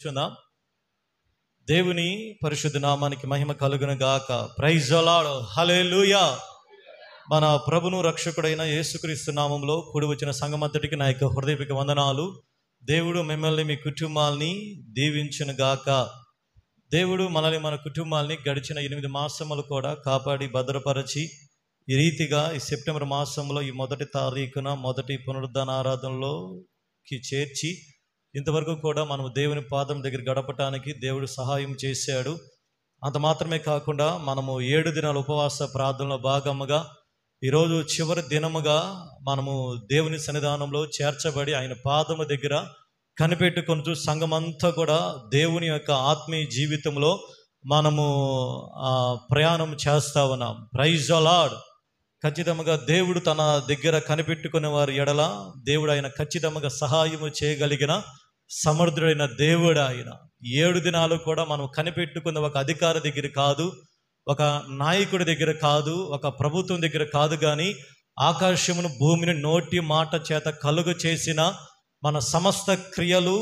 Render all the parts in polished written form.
కూర్చుందాం. దేవుని పరిశుద్ధ నామానికి మహిమ కలుగును గాక. Praise the Lord. హల్లెలూయా. మన ప్రభును రక్షకుడైన యేసుక్రీస్తు నామంలో కూడి వచ్చిన సంఘమంతటికి నా యొక్క హృదయపూర్వక వందనాలు. దేవుడు మిమ్మల్ని మీ కుటుంబాల్ని దీవించును గాక. దేవుడు మనల్ని మన కుటుంబాల్ని గడిచిన 8 మాసములు కూడా కాపాడి భద్రపరచి ఈ రీతిగా ఈ సెప్టెంబర్ మాసంలో ఈ 1వ తారీఖున మొదటి పునరుద్ధాన ఆరాధనలోకి చేర్చి ఇంతవరకు కూడా మనం దేవుని పాదం దగ్గర గడపటానికి దేవుడు సహాయం చేశాడు. అంత మాత్రమే కాకుండా మనము 7 దినాల ఉపవాస ప్రార్థనలో భాగముగా ఈరోజు చివరి దినముగా మనము దేవుని సన్నిధానంలో చేర్చబడి ఆయన పాదము దగ్గర కనిపెట్టుకొనుచు సంఘమంతా కూడా దేవుని యొక్క ఆత్మీయ జీవితంలో మనము ప్రయాణం చేస్తా ఉన్నాం. Praise the lord. ఖచ్చితంగా దేవుడు తన దగ్గర కనిపెట్టుకునే వారి ఎడల దేవుడు ఆయన ఖచ్చితంగా సహాయము చేయగలిగిన సమర్థుడైన దేవుడు ఆయన. 7 దినాలు కూడా మనం కనిపెట్టుకున్న ఒక అధికారి దగ్గర కాదు, ఒక నాయకుడి దగ్గర కాదు, ఒక ప్రభుత్వం దగ్గర కాదు, కానీ ఆకాశమును భూమిని నోటి మాట చేత కలుగు చేసిన మన సమస్త క్రియలు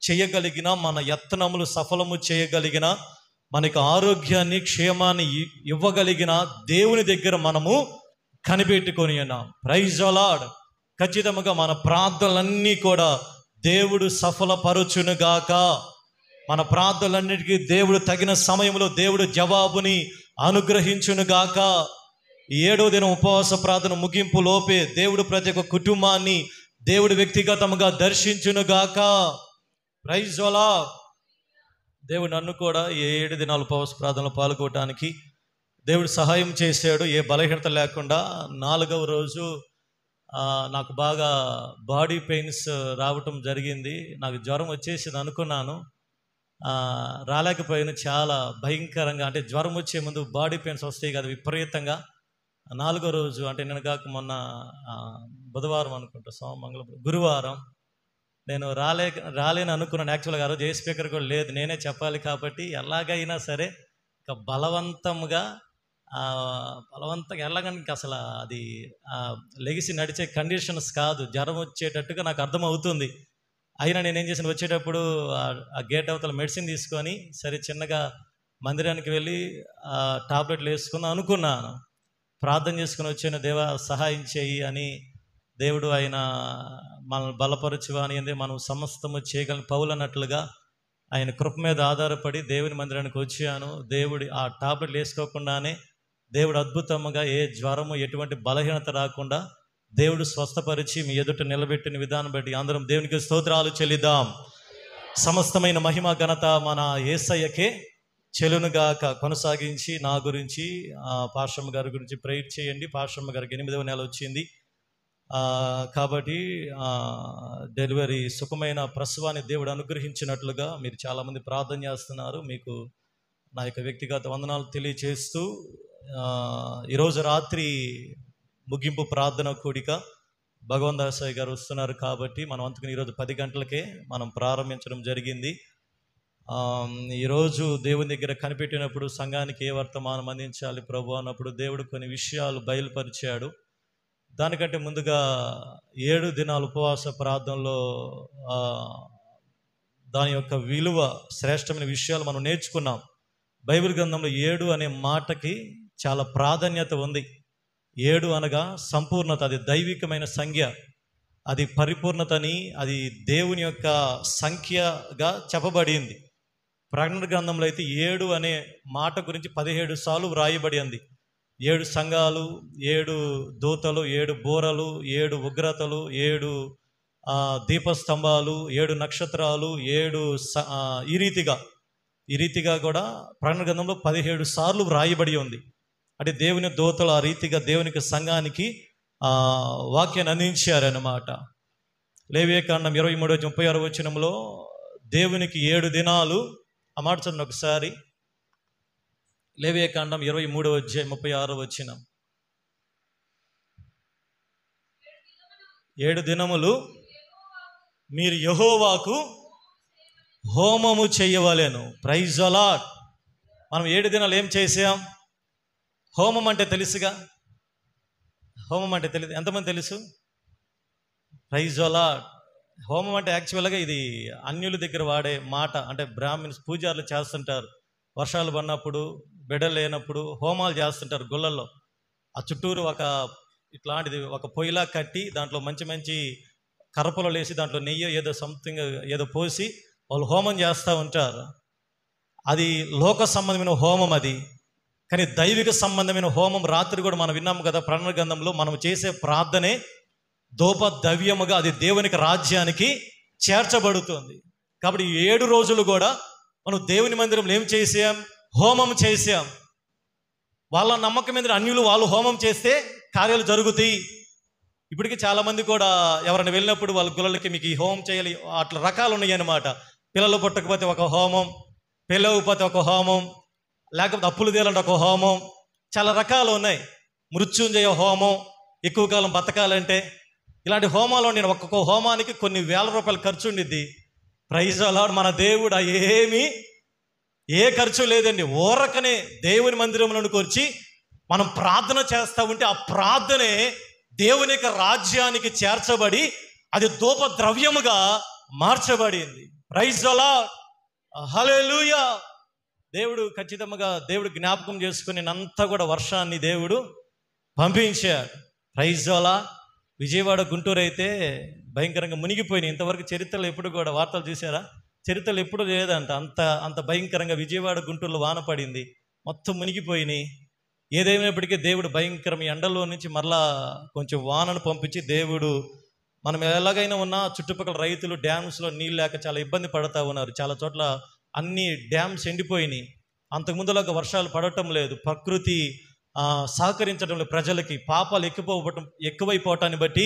చేయగలిగిన, మన యత్నములు సఫలము చేయగలిగిన, మనకు ఆరోగ్యాన్ని క్షేమాన్ని ఇవ్వగలిగిన దేవుని దగ్గర మనము కనిపెట్టుకొని ఉన్నాం. Praise the lord. ఖచ్చితంగా మన ప్రార్థనలన్నీ కూడా దేవుడు సఫలపరచునుగాక. మన ప్రార్థనలన్నిటికీ దేవుడు తగిన సమయంలో దేవుడు జవాబుని అనుగ్రహించునుగాక. 7వ దినం ఉపవాస ప్రార్థన ముగింపు లోపే దేవుడు ప్రతి ఒక్క కుటుంబాన్ని దేవుడు వ్యక్తిగతంగా దర్శించునుగాక. Praise the lord. దేవుడు నన్ను కూడా 7 దినాల ఉపవాస ప్రార్థనలో పాల్గొనడానికి దేవుడు సహాయం చేశాడు. ఏ బలహీనత లేకుండా 4వ రోజు నాకు బాగా బాడీ పెయిన్స్ రావటం జరిగింది. నాకు జ్వరం వచ్చేసింది అనుకున్నాను, రాలేకపోయాను. చాలా భయంకరంగా, అంటే జ్వరం వచ్చే ముందు బాడీ పెయిన్స్ వస్తాయి కదా విపరీతంగా. 4వ రోజు అంటే నేను కాక మొన్న బుధవారం అనుకుంటా, మంగళవారం, గురువారం నేను రాలేను అనుకున్నాను. యాక్చువల్గా ఆ రోజు ఏ స్పీకర్ కూడా లేదు, నేనే చెప్పాలి కాబట్టి ఎలాగైనా సరే ఇక బలవంతంగా వెళ్ళగానే ఇంక అసలు అది లెగిసి నడిచే కండిషన్స్ కాదు, జ్వరం వచ్చేటట్టుగా నాకు అర్థమవుతుంది. అయినా నేనేం చేశాను, వచ్చేటప్పుడు ఆ గేట్ అవతల మెడిసిన్ తీసుకొని సరే చిన్నగా మందిరానికి వెళ్ళి టాబ్లెట్లు వేసుకుని అనుకున్నాను. ప్రార్థన చేసుకుని వచ్చాను, దేవా సహాయం చేయి అని. దేవుడు ఆయన మనల్ని బలపరచువా అని మనం సమస్తము చేయగలిగిన పౌలు అన్నట్లుగా ఆయన కృప మీద ఆధారపడి దేవుని మందిరానికి వచ్చాను. దేవుడి ఆ టాబ్లెట్లు వేసుకోకుండానే దేవుడు అద్భుతంగా ఏ జ్వరము ఎటువంటి బలహీనత రాకుండా దేవుడు స్వస్థపరిచి మీ ఎదుట నిలబెట్టిన విధానం బట్టి అందరం దేవునికి స్తోత్రాలు చెల్లిద్దాం. సమస్తమైన మహిమ ఘనత మన యేసయ్యకే చెలునుగాక. కొనసాగించి నా గురించి పాశ్రమ గారి గురించి ప్రేయర్ చేయండి. పాశ్రమ గారికి 8వ నెల వచ్చింది కాబట్టి డెలివరీ సుఖమైన ప్రసవాన్ని దేవుడు అనుగ్రహించినట్లుగా మీరు చాలామంది ప్రార్థన చేస్తున్నారు. మీకు నా యొక్క వ్యక్తిగత వందనాలు తెలియచేస్తూ ఈరోజు రాత్రి ముగింపు ప్రార్థన కూడిక భగవంత్ దాసయ్య గారు వస్తున్నారు కాబట్టి మనం అందుకని ఈరోజు 10 గంటలకే మనం ప్రారంభించడం జరిగింది. ఈరోజు దేవుని దగ్గర కనిపెట్టినప్పుడు సంఘానికి ఏ వర్తమానం అందించాలి ప్రభు అన్నప్పుడు దేవుడు కొన్ని విషయాలు బయలుపరిచాడు. దానికంటే ముందుగా 7 దినాల ఉపవాస ప్రార్థనలో దాని యొక్క విలువ, శ్రేష్టమైన విషయాలు మనం నేర్చుకున్నాం. బైబిల్ గ్రంథంలో 7 అనే మాటకి చాలా ప్రాధాన్యత ఉంది. 7 అనగా సంపూర్ణత, అది దైవికమైన సంఖ్య, అది పరిపూర్ణతని, అది దేవుని యొక్క సంఖ్యగా చెప్పబడింది. ప్రకటన గ్రంథంలో అయితే 7 అనే మాట గురించి 17 సార్లు వ్రాయబడి ఉంది. 7 సంఘాలు, 7 దూతలు, 7 బూరలు, 7 ఉగ్రతలు, 7 దీపస్తంభాలు, 7 నక్షత్రాలు, 7 ఈ రీతిగా కూడా ప్రకటన గ్రంథంలో 17 సార్లు వ్రాయబడి ఉంది. అంటే దేవుని దూతలు ఆ రీతిగా దేవునికి సంఘానికి వాక్యాన్ని అందించారన్నమాట. లేవియకాండం 23:36 వచనంలో దేవునికి 7 దినాలు, ఆ మాట చదవండి ఒకసారి. లేవియకాండం 23:36 వచనం. 7 దినములు మీరు యెహోవాకు హోమము చేయవలెను. Praise the Lord. మనం 7 దినాలు ఏం చేసాం? హోమం అంటే తెలుసుగా, హోమం అంటే తెలియదు ఎంతమంది తెలుసు? Praise the lord. హోమం అంటే యాక్చువల్గా ఇది అన్యుల దగ్గర వాడే మాట. అంటే బ్రాహ్మిన్స్ పూజారులు చేస్తుంటారు. వర్షాలు పడినప్పుడు, బిడ్డలు లేనప్పుడు హోమాలు చేస్తుంటారు గుళ్ళల్లో. ఆ చుట్టూరు ఇట్లాంటిది ఒక పొయ్యిలా కట్టి దాంట్లో మంచి మంచి కరపలు వేసి దాంట్లో నెయ్యి ఏదో సంథింగ్ ఏదో పోసి వాళ్ళు హోమం చేస్తూ ఉంటారు. అది లోక సంబంధమైన హోమం అది. కానీ దైవిక సంబంధమైన హోమం రాత్రి కూడా మనం విన్నాము కదా, ప్రణన గ్రంథంలో మనం చేసే ప్రార్థనే ధూపద్రవ్యముగా అది దేవునికి రాజ్యానికి చేర్చబడుతుంది. కాబట్టి 7 రోజులు కూడా మనం దేవుని మందిరంలో ఏం చేసాం? హోమం చేసాం. వాళ్ళ నమ్మకం మీద అన్యులు వాళ్ళు హోమం చేస్తే కార్యాలు జరుగుతాయి. ఇప్పటికీ చాలామంది కూడా ఎవరైనా వెళ్ళినప్పుడు వాళ్ళ గుళ్ళకి మీకు ఈ హోమం చేయాలి అట్లా రకాలు ఉన్నాయి అన్నమాట. పిల్లలు పుట్టకపోతే ఒక హోమం, పెళ్ళవకపోతే ఒక హోమం, లేకపోతే అప్పులు తీయాలంటే ఒక హోమం, చాలా రకాలు ఉన్నాయి. మృత్యుంజయ హోమం, ఎక్కువ కాలం బతకాలంటే ఇలాంటి హోమాలు నేను ఒక్కొక్క హోమానికి కొన్ని వేల రూపాయలు ఖర్చు ఉండిద్ది. Praise the lord. మన దేవుడు ఏ ఖర్చు లేదండి. ఊరకనే దేవుని మందిరంలోకి వచ్చి మనం ప్రార్థన చేస్తూ ఉంటే ఆ ప్రార్థనే దేవుని యొక్క రాజ్యానికి చేర్చబడి అది ధూప ద్రవ్యముగా మార్చబడింది. Praise the lord. హల్లెలూయా. దేవుడు ఖచ్చితంగా దేవుడు జ్ఞాపకం చేసుకుని అంతా కూడా వర్షాన్ని దేవుడు పంపించాడు. Praise the lord. Vijayawada, Guntur అయితే భయంకరంగా మునిగిపోయినాయి. ఇంతవరకు చరిత్రలో ఎప్పుడు కూడా వార్తలు చూసారా? చరిత్రలో ఎప్పుడు లేదంట అంత భయంకరంగా విజయవాడ, గుంటూరులో వాన పడింది, మొత్తం మునిగిపోయినాయి. ఏదేమైనప్పటికీ దేవుడు భయంకరం ఎండలో నుంచి మరలా కొంచెం వానను పంపించి దేవుడు మనం ఎలాగైనా ఉన్నా చుట్టుపక్కల రైతులు డ్యామ్స్లో నీళ్ళు లేక చాలా ఇబ్బంది పడుతూ ఉన్నారు. చాలా చోట్ల అన్ని డ్యామ్స్ ఎండిపోయినాయి. అంతకుముందులాగా వర్షాలు పడటం లేదు. ప్రకృతి సహకరించడం లేదు ప్రజలకి. పాపాలు ఎక్కువైపోవటాన్ని బట్టి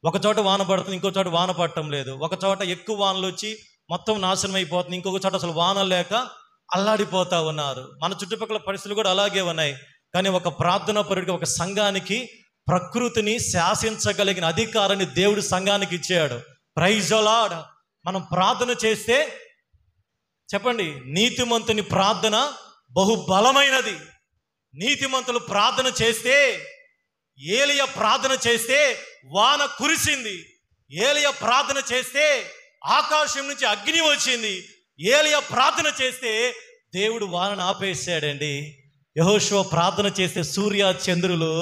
ఒక చోట వాన పడుతుంది, ఇంకో చోట వాన పడటం లేదు. ఒక చోట ఎక్కువ వానలు వచ్చి మొత్తం నాశనం అయిపోతుంది, ఇంకొక చోట అసలు వాన లేక అల్లాడిపోతూ ఉన్నారు. మన చుట్టుపక్కల పరిస్థితులు కూడా అలాగే ఉన్నాయి. కానీ ఒక ప్రార్థనా పరుడికి, ఒక సంఘానికి ప్రకృతిని శాసించగలిగిన అధికారాన్ని దేవుడు సంఘానికి ఇచ్చాడు. Praise the lord. మనం ప్రార్థన చేస్తే చెప్పండి, నీతిమంతుని ప్రార్థన బహుబలమైనది. నీతిమంతులు ప్రార్థన చేస్తే, ఏలియా ప్రార్థన చేస్తే వాన కురిసింది. ఏలియా ప్రార్థన చేస్తే ఆకాశం నుంచి అగ్ని వచ్చింది. ఏలియా ప్రార్థన చేస్తే దేవుడు వానను ఆపేశాడండి. యెహోషువ ప్రార్థన చేస్తే సూర్య చంద్రులు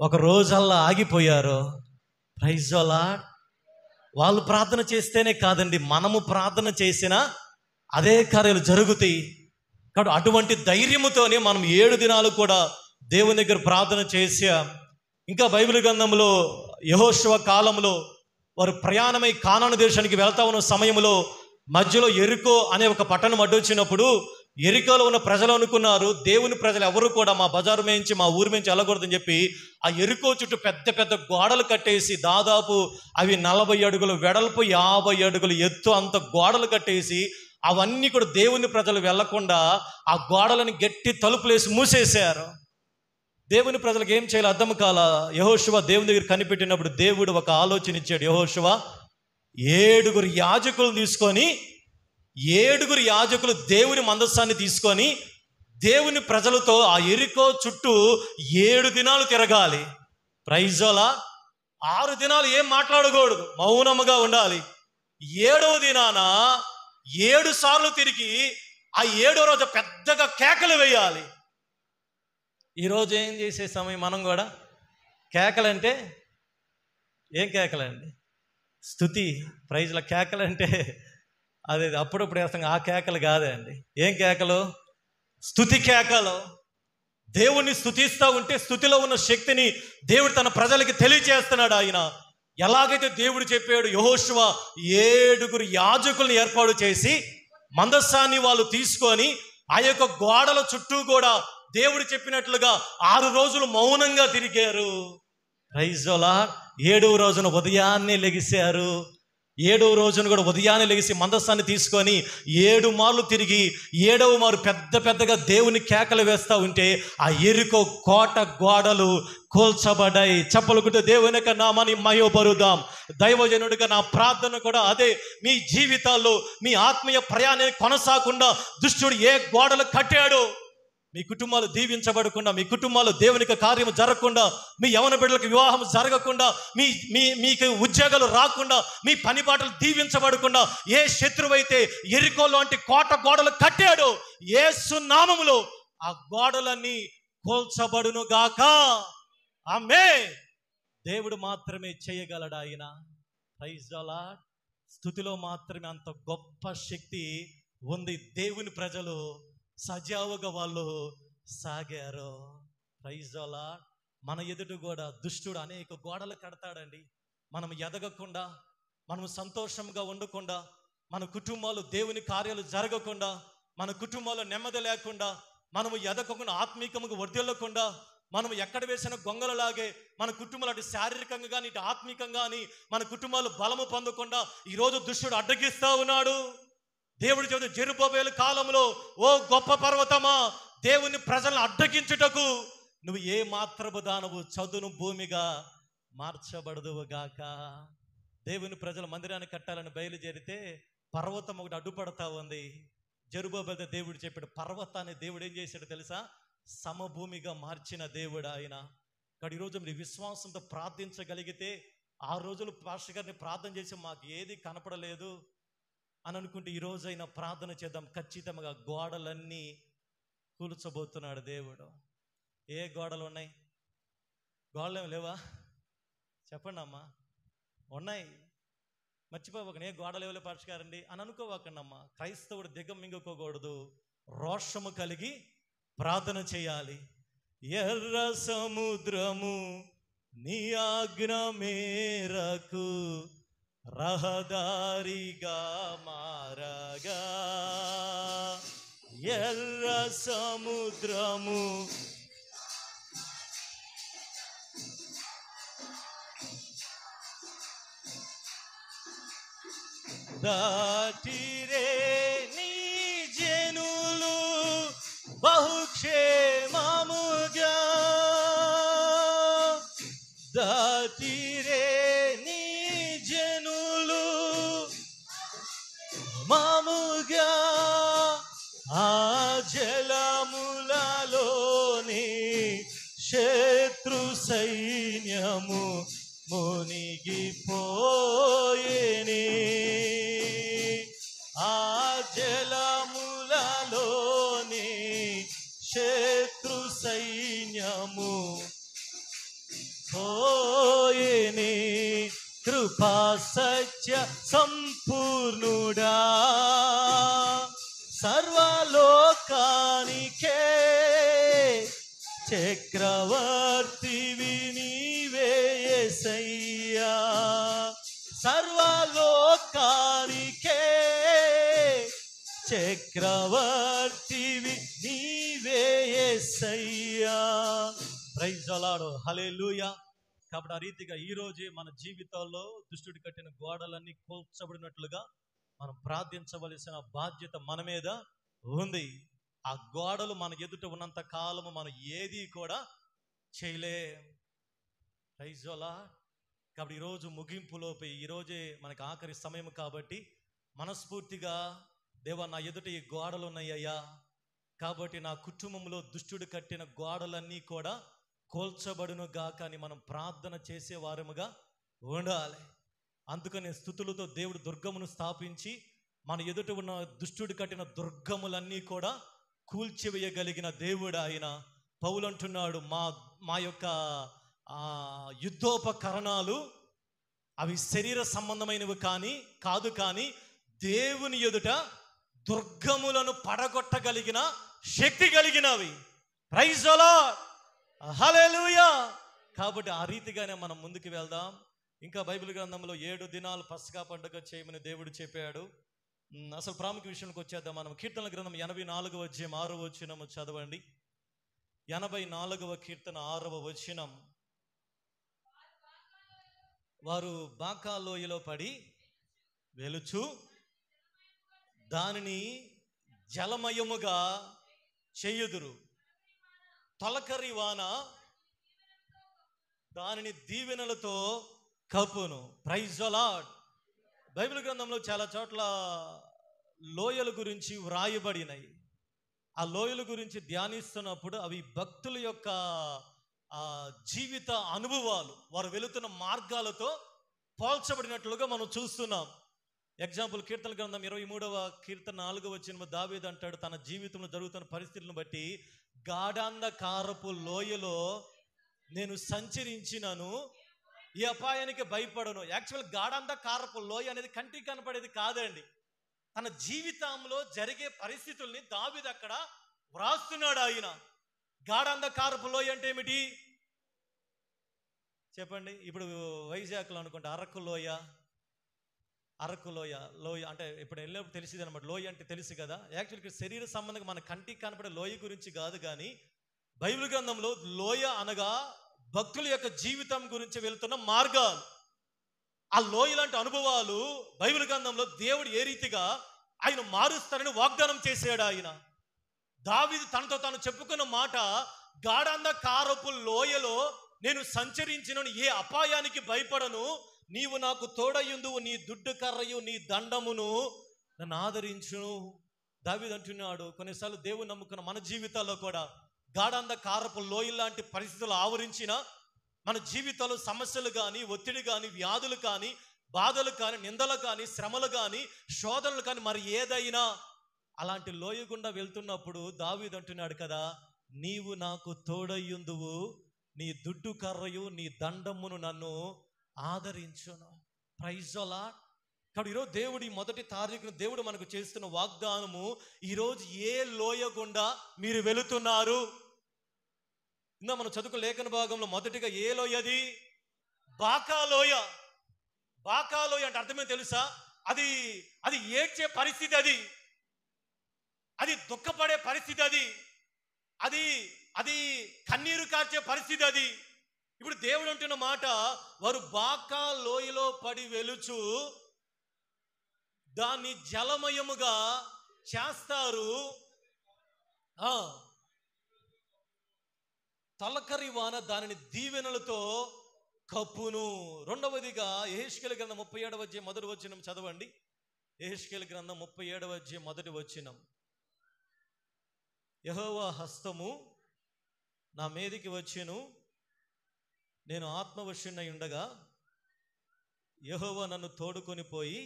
ఒక రోజల్లా ఆగిపోయారు. Praise the lord. వాళ్ళు ప్రార్థన చేస్తేనే కాదండి, మనము ప్రార్థన చేసినా అదే కార్యాలు జరుగుతాయి. కాబట్టి అటువంటి ధైర్యముతోనే మనం 7 దినాలు కూడా దేవుని దగ్గర ప్రార్థన చేశాం. ఇంకా బైబిల్ గ్రంథంలో యెహోషువ కాలంలో వారు ప్రయాణమై కానాను దేశానికి వెళ్తా ఉన్న సమయంలో మధ్యలో ఎరికో అనే ఒక పట్టణం అడ్డొచ్చినప్పుడు ఎరికోలో ఉన్న ప్రజలు అనుకున్నారు, దేవుని ప్రజలు ఎవరు కూడా మా బజారు మేంచి మా ఊరి నుంచి వెళ్ళకూడదని చెప్పి ఆ ఎరికో చుట్టూ పెద్ద పెద్ద గోడలు కట్టేసి, దాదాపు అవి 40 అడుగులు వెడల్పు, 50 అడుగులు ఎత్తు అంత గోడలు కట్టేసి అవన్నీ కూడా దేవుని ప్రజలు వెళ్లకుండా ఆ గోడలను గట్టి తలుపులేసి మూసేశారు. దేవుని ప్రజలకు ఏం చేయాలో అర్థం కాల. యెహోషువ దేవుని దగ్గర కనిపెట్టినప్పుడు దేవుడు ఒక ఆలోచన ఇచ్చాడు. యెహోషువ 7 యాజకులను తీసుకొని, 7 యాజకులు దేవుని మందస్సాన్ని తీసుకొని దేవుని ప్రజలతో ఆ ఎరికో చుట్టూ 7 దినాలు తిరగాలి. Praise the lord. 6 దినాలు ఏం మాట్లాడకూడదు, మౌనముగా ఉండాలి. 7వ దినాన 7 సార్లు తిరిగి ఆ 7వ రోజు పెద్దగా కేకలు వేయాలి. ఈరోజు ఏం చేసే సమయం మనం కూడా కేకలంటే ఏం కేకలండి? స్తుతి. ప్రైజ్ల కేకలంటే అదే అప్పుడప్పుడు వేస్తాం, ఆ కేకలు కాదే అండి. ఏం కేకలు? స్తుతి కేకలు. దేవుణ్ణి స్తుతిస్తూ ఉంటే స్తుతిలో ఉన్న శక్తిని దేవుడు తన ప్రజలకి తెలియజేస్తున్నాడు. ఆయన ఎలాగైతే దేవుడు చెప్పాడు, యెహోషువ 7 యాజకుల్ని ఏర్పాటు చేసి మందస్సాన్ని వాళ్ళు తీసుకొని ఆ యొక్క గోడల చుట్టూ కూడా దేవుడు చెప్పినట్లుగా 6 రోజులు మౌనంగా తిరిగారు. Praise the lord. 7వ రోజున ఉదయాన్నే లెగిశారు. 7వ రోజున కూడా ఉదయాన్నే లెగిసి మందస్సాన్ని తీసుకొని 7 మార్లు తిరిగి 7వ మారు పెద్దగా దేవుని కేకలు వేస్తూ ఉంటే ఆ ఎరికో కోట గోడలు కూల్చబడ్డాయి. చెప్పలుకుంటే దేవుని యొక్క నామాన్ని మహిమపరుద్దాం. దైవజనుడిగా నా ప్రార్థన కూడా అదే. మీ జీవితాల్లో మీ ఆత్మీయ ప్రయాణాన్ని కొనసాగకుండా దుష్టుడు ఏ గోడలు కట్టాడో, మీ కుటుంబాలు దీవించబడకుండా, మీ కుటుంబాలు దేవునికి కార్యము జరగకుండా, మీ యవన బిడ్డలకు వివాహం జరగకుండా, మీకు ఉద్యోగాలు రాకుండా, మీ పని బాటలు దీవించబడకుండా ఏ శత్రువైతే యెరికో లాంటి కోట గోడలు కట్టాడో యేసు నామములో ఆ గోడలన్నీ కూల్చబడును గాక. ఆమేన్. దేవుడు మాత్రమే చేయగలడు. ఆయన ప్రైజ్ ది లార్డ్. స్తుతిలో మాత్రమే అంత గొప్ప శక్తి ఉంది. దేవుని ప్రజలు సజావుగా వాళ్ళు సాగారు. Praise the lord. మన ఎదుట కూడా దుష్టుడు అనేక గోడలు కడతాడండి. మనం ఎదగకుండా, మనం సంతోషంగా ఉండకుండా, మన కుటుంబాలు దేవుని కార్యాలు జరగకుండా, మన కుటుంబాల్లో నెమ్మది లేకుండా, మనము ఎదగకుండా, ఆత్మీకముగా వర్ధిల్లకుండా, మనం ఎక్కడ వేసిన గొంగలలాగే మన కుటుంబాలు అటు శారీరకంగా కానీ ఇటు ఆత్మీకంగా కానీ మన కుటుంబాలు బలము పొందకుండా ఈరోజు దుష్టుడు అడ్డగిస్తా ఉన్నాడు. దేవుడి చెబుతూ జెరుబ్బాబెలు కాలంలో, ఓ గొప్ప పర్వతమా, దేవుని ప్రజలను అడ్డగించుటకు నువ్వు ఏ మాత్రపు దానవు చదును భూమిగా మార్చబడదువు గాక. దేవుని ప్రజల మందిరాన్ని కట్టాలని బయలుదేరితే పర్వతం ఒకటి అడ్డుపడతా ఉంది. జెరుబ్బాబెలు దేవుడు చెప్పాడు, పర్వతాన్ని దేవుడు ఏం చేశాడు తెలుసా? సమభూమిగా మార్చిన దేవుడు ఆయన. ఇక్కడ ఈరోజు మీరు విశ్వాసంతో ప్రార్థించగలిగితే, ఆ రోజులు పాస్టర్ గారిని ప్రార్థన చేసి మాకు ఏది కనపడలేదు అని అనుకుంటే ఈరోజైనా ప్రార్థన చేద్దాం. ఖచ్చితంగా గోడలన్నీ కూల్చబోతున్నాడు దేవుడు. ఏ గోడలు ఉన్నాయి? గోడలు ఏమి లేవా? చెప్పండి అమ్మా. ఉన్నాయి. మర్చిపోవకండి. ఏ గోడలు ఎవరు పాస్టర్ గారండి అని అనుకోవకండి అమ్మా. క్రైస్తవుడు దిగమింగుకోకూడదు. రోషము కలిగి ప్రార్థన చేయాలి. ఎర్ర సముద్రము నీ ఆజ్ఞ మేరకు రహదారిగా మారగా, ఎర్ర సముద్రము దాటిరే నీ జనులు బహుక్షేమముగా, దాటిరే నీ జనులు మాముగా, ఆ జలములలోని శత్రు సైన్యము మునిగిపోయేని, ఆ జలములలోని శత్రు సైన్యము పోయేని. కృపా సత్య సంపూర్ణుడా, సర్వలోకానికే చక్రవర్తివి నీవే యేసయ్యా, సర్వలోకానికే చక్రవర్తివి నీవే యేసయ్యా. Praise the Lord. హల్లెలూయా. కాబట్టి ఆ రీతిగా ఈరోజే మన జీవితాల్లో దుష్టుడు కట్టిన గోడలన్నీ కూల్చబడినట్లుగా మనం ప్రార్థించవలసిన బాధ్యత మన మీద ఉంది. ఆ గోడలు మన ఎదుట ఉన్నంత కాలము మనం ఏది కూడా చేయలేం. Praise the lord. కాబట్టి ఈరోజు ముగింపులోపై, ఈరోజే మనకి ఆఖరి సమయం కాబట్టి మనస్ఫూర్తిగా, దేవా నా ఎదుట ఈ గోడలు ఉన్నాయ్యా, కాబట్టి నా కుటుంబంలో దుష్టుడు కట్టిన గోడలన్నీ కూడా కూల్చబడును గాక అని మనం ప్రార్థన చేసే వారముగా ఉండాలి. అందుకని స్థుతులతో దేవుడు దుర్గమును స్థాపించి మన ఎదుట ఉన్న దుష్టుడు కట్టిన దుర్గములన్నీ కూడా కూల్చివేయగలిగిన దేవుడు ఆయన. పౌలు అంటున్నాడు, మా యొక్క యుద్ధోపకరణాలు అవి శరీర సంబంధమైనవి కాదు కానీ దేవుని ఎదుట దుర్గములను పడగొట్టగలిగిన శక్తి కలిగినవి. Praise the Lord. హల్లెలూయా. కాబట్టి ఆ రీతిగానే మనం ముందుకు వెళ్దాం. ఇంకా బైబిల్ గ్రంథంలో 7 దినాలు పస్కా పండుగ చేయమని దేవుడు చెప్పాడు. అసలు ప్రాముఖ్య విషయానికి వచ్చేద్దాం. మనం కీర్తనల గ్రంథం 84వ అధ్యాయం 6వ వచనం చదవండి. 84వ కీర్తన 6వ వచనం. వారు బాకా లోయలో పడి వెలుచు దానిని జలమయముగా చేయుదురు, తొలకరి వాన దానిని దీవెనలతో కప్పును. Praise the Lord. బైబిల్ గ్రంథంలో చాలా చోట్ల లోయల గురించి వ్రాయబడినాయి. ఆ లోయల గురించి ధ్యానిస్తున్నప్పుడు అవి భక్తుల యొక్క జీవిత అనుభవాలు, వారు వెళుతున్న మార్గాలతో పోల్చబడినట్లుగా మనం చూస్తున్నాం. ఎగ్జాంపుల్, కీర్తన గ్రంథం 23వ కీర్తన 4వ వచనంలో దావీదు అంటాడు, తన జీవితంలో జరుగుతున్న పరిస్థితులను బట్టి, గాఢాంధకారపు లోయలో నేను సంచరించినను ఈ అపాయానికి భయపడను. యాక్చువల్ గాఢాంధకారపు లోయ అనేది కంటికి కనపడేది కాదండి. తన జీవితంలో జరిగే పరిస్థితుల్ని దావీదు అక్కడ వ్రాస్తున్నాడు. ఆయన గాఢాంధకారపు లోయ అంటే ఏమిటి చెప్పండి? ఇప్పుడు వైజాగ్లో అనుకుంటే అరకు లోయ అంటే ఇప్పుడు వెళ్ళినప్పుడు తెలిసింది అనమాట. లోయ అంటే తెలుసు కదా. యాక్చువల్గా శరీర సంబంధంగా మన కంటికి కనపడే లోయ గురించి కాదు, కానీ బైబిల్ గ్రంథంలో లోయ అనగా భక్తుల యొక్క జీవితం గురించి వెళ్తున్న మార్గాలు. ఆ లోయ లాంటి అనుభవాలు బైబిల్ గ్రంథంలో దేవుడు ఏ రీతిగా ఆయన మారుస్తారని వాగ్దానం చేశాడు. ఆయన దావీదు తనతో తాను చెప్పుకున్న మాట, గాఢాంధకారపు లోయలో నేను సంచరించినను ఏ అపాయానికి భయపడను, నీవు నాకు తోడయుందువు, నీ దుడ్డు కర్రయు నీ దండమును నన్ను ఆదరించును. దావీదు అంటున్నాడు, కొన్నిసార్లు దేవుని నమ్ముకున్న మన జీవితాల్లో కూడా గాఢాంధకారపు లోయ లాంటి పరిస్థితులు ఆవరించిన మన జీవితాల్లో సమస్యలు కానీ, ఒత్తిడి కానీ, వ్యాధులు కానీ, బాధలు కానీ, నిందలు కానీ, శ్రమలు కానీ, శోధనలు కానీ, మరి ఏదైనా అలాంటి లోయ గుండా వెళ్తున్నప్పుడు దావీదు అంటున్నాడు కదా, నీవు నాకు తోడయ్యుందువు, నీ దుడ్డు కర్రయు నీ దండమును నన్ను ఆదరించును. Praise the lord. కాబట్టి ఈరోజు దేవుడు ఈ 1వ తారీఖున దేవుడు మనకు చేస్తున్న వాగ్దానము, ఈరోజు ఏ లోయ గుండా మీరు వెళుతున్నారు? ఇందా మనం చదువుకున్న లేఖన భాగంలో మొదటిగా ఏ లోయ? అది బాకా లోయ. బాకా లోయ అంటే అర్థమే తెలుసా? అది ఏడ్చే పరిస్థితి, అది దుఃఖపడే పరిస్థితి, అది కన్నీరు కార్చే పరిస్థితి. ఇప్పుడు దేవుడు అంటున్న మాట, వారు బాకా లోయలో పడి వెలుచు దాన్ని జలమయముగా చేస్తారు, తలకరి వాన దానిని దీవెనలతో కప్పును. రెండవదిగా యెహెజ్కేలు గ్రంథం 37వ అధ్యాయం 1వ వచనం చదవండి. యెహెజ్కేలు గ్రంథం 37వ అధ్యాయం 1వ వచనం. యెహోవా హస్తము నా మీదికి వచ్చెను, నేను ఆత్మవశున్నై ఉండగా యెహోవా నన్ను తోడుకొని పోయి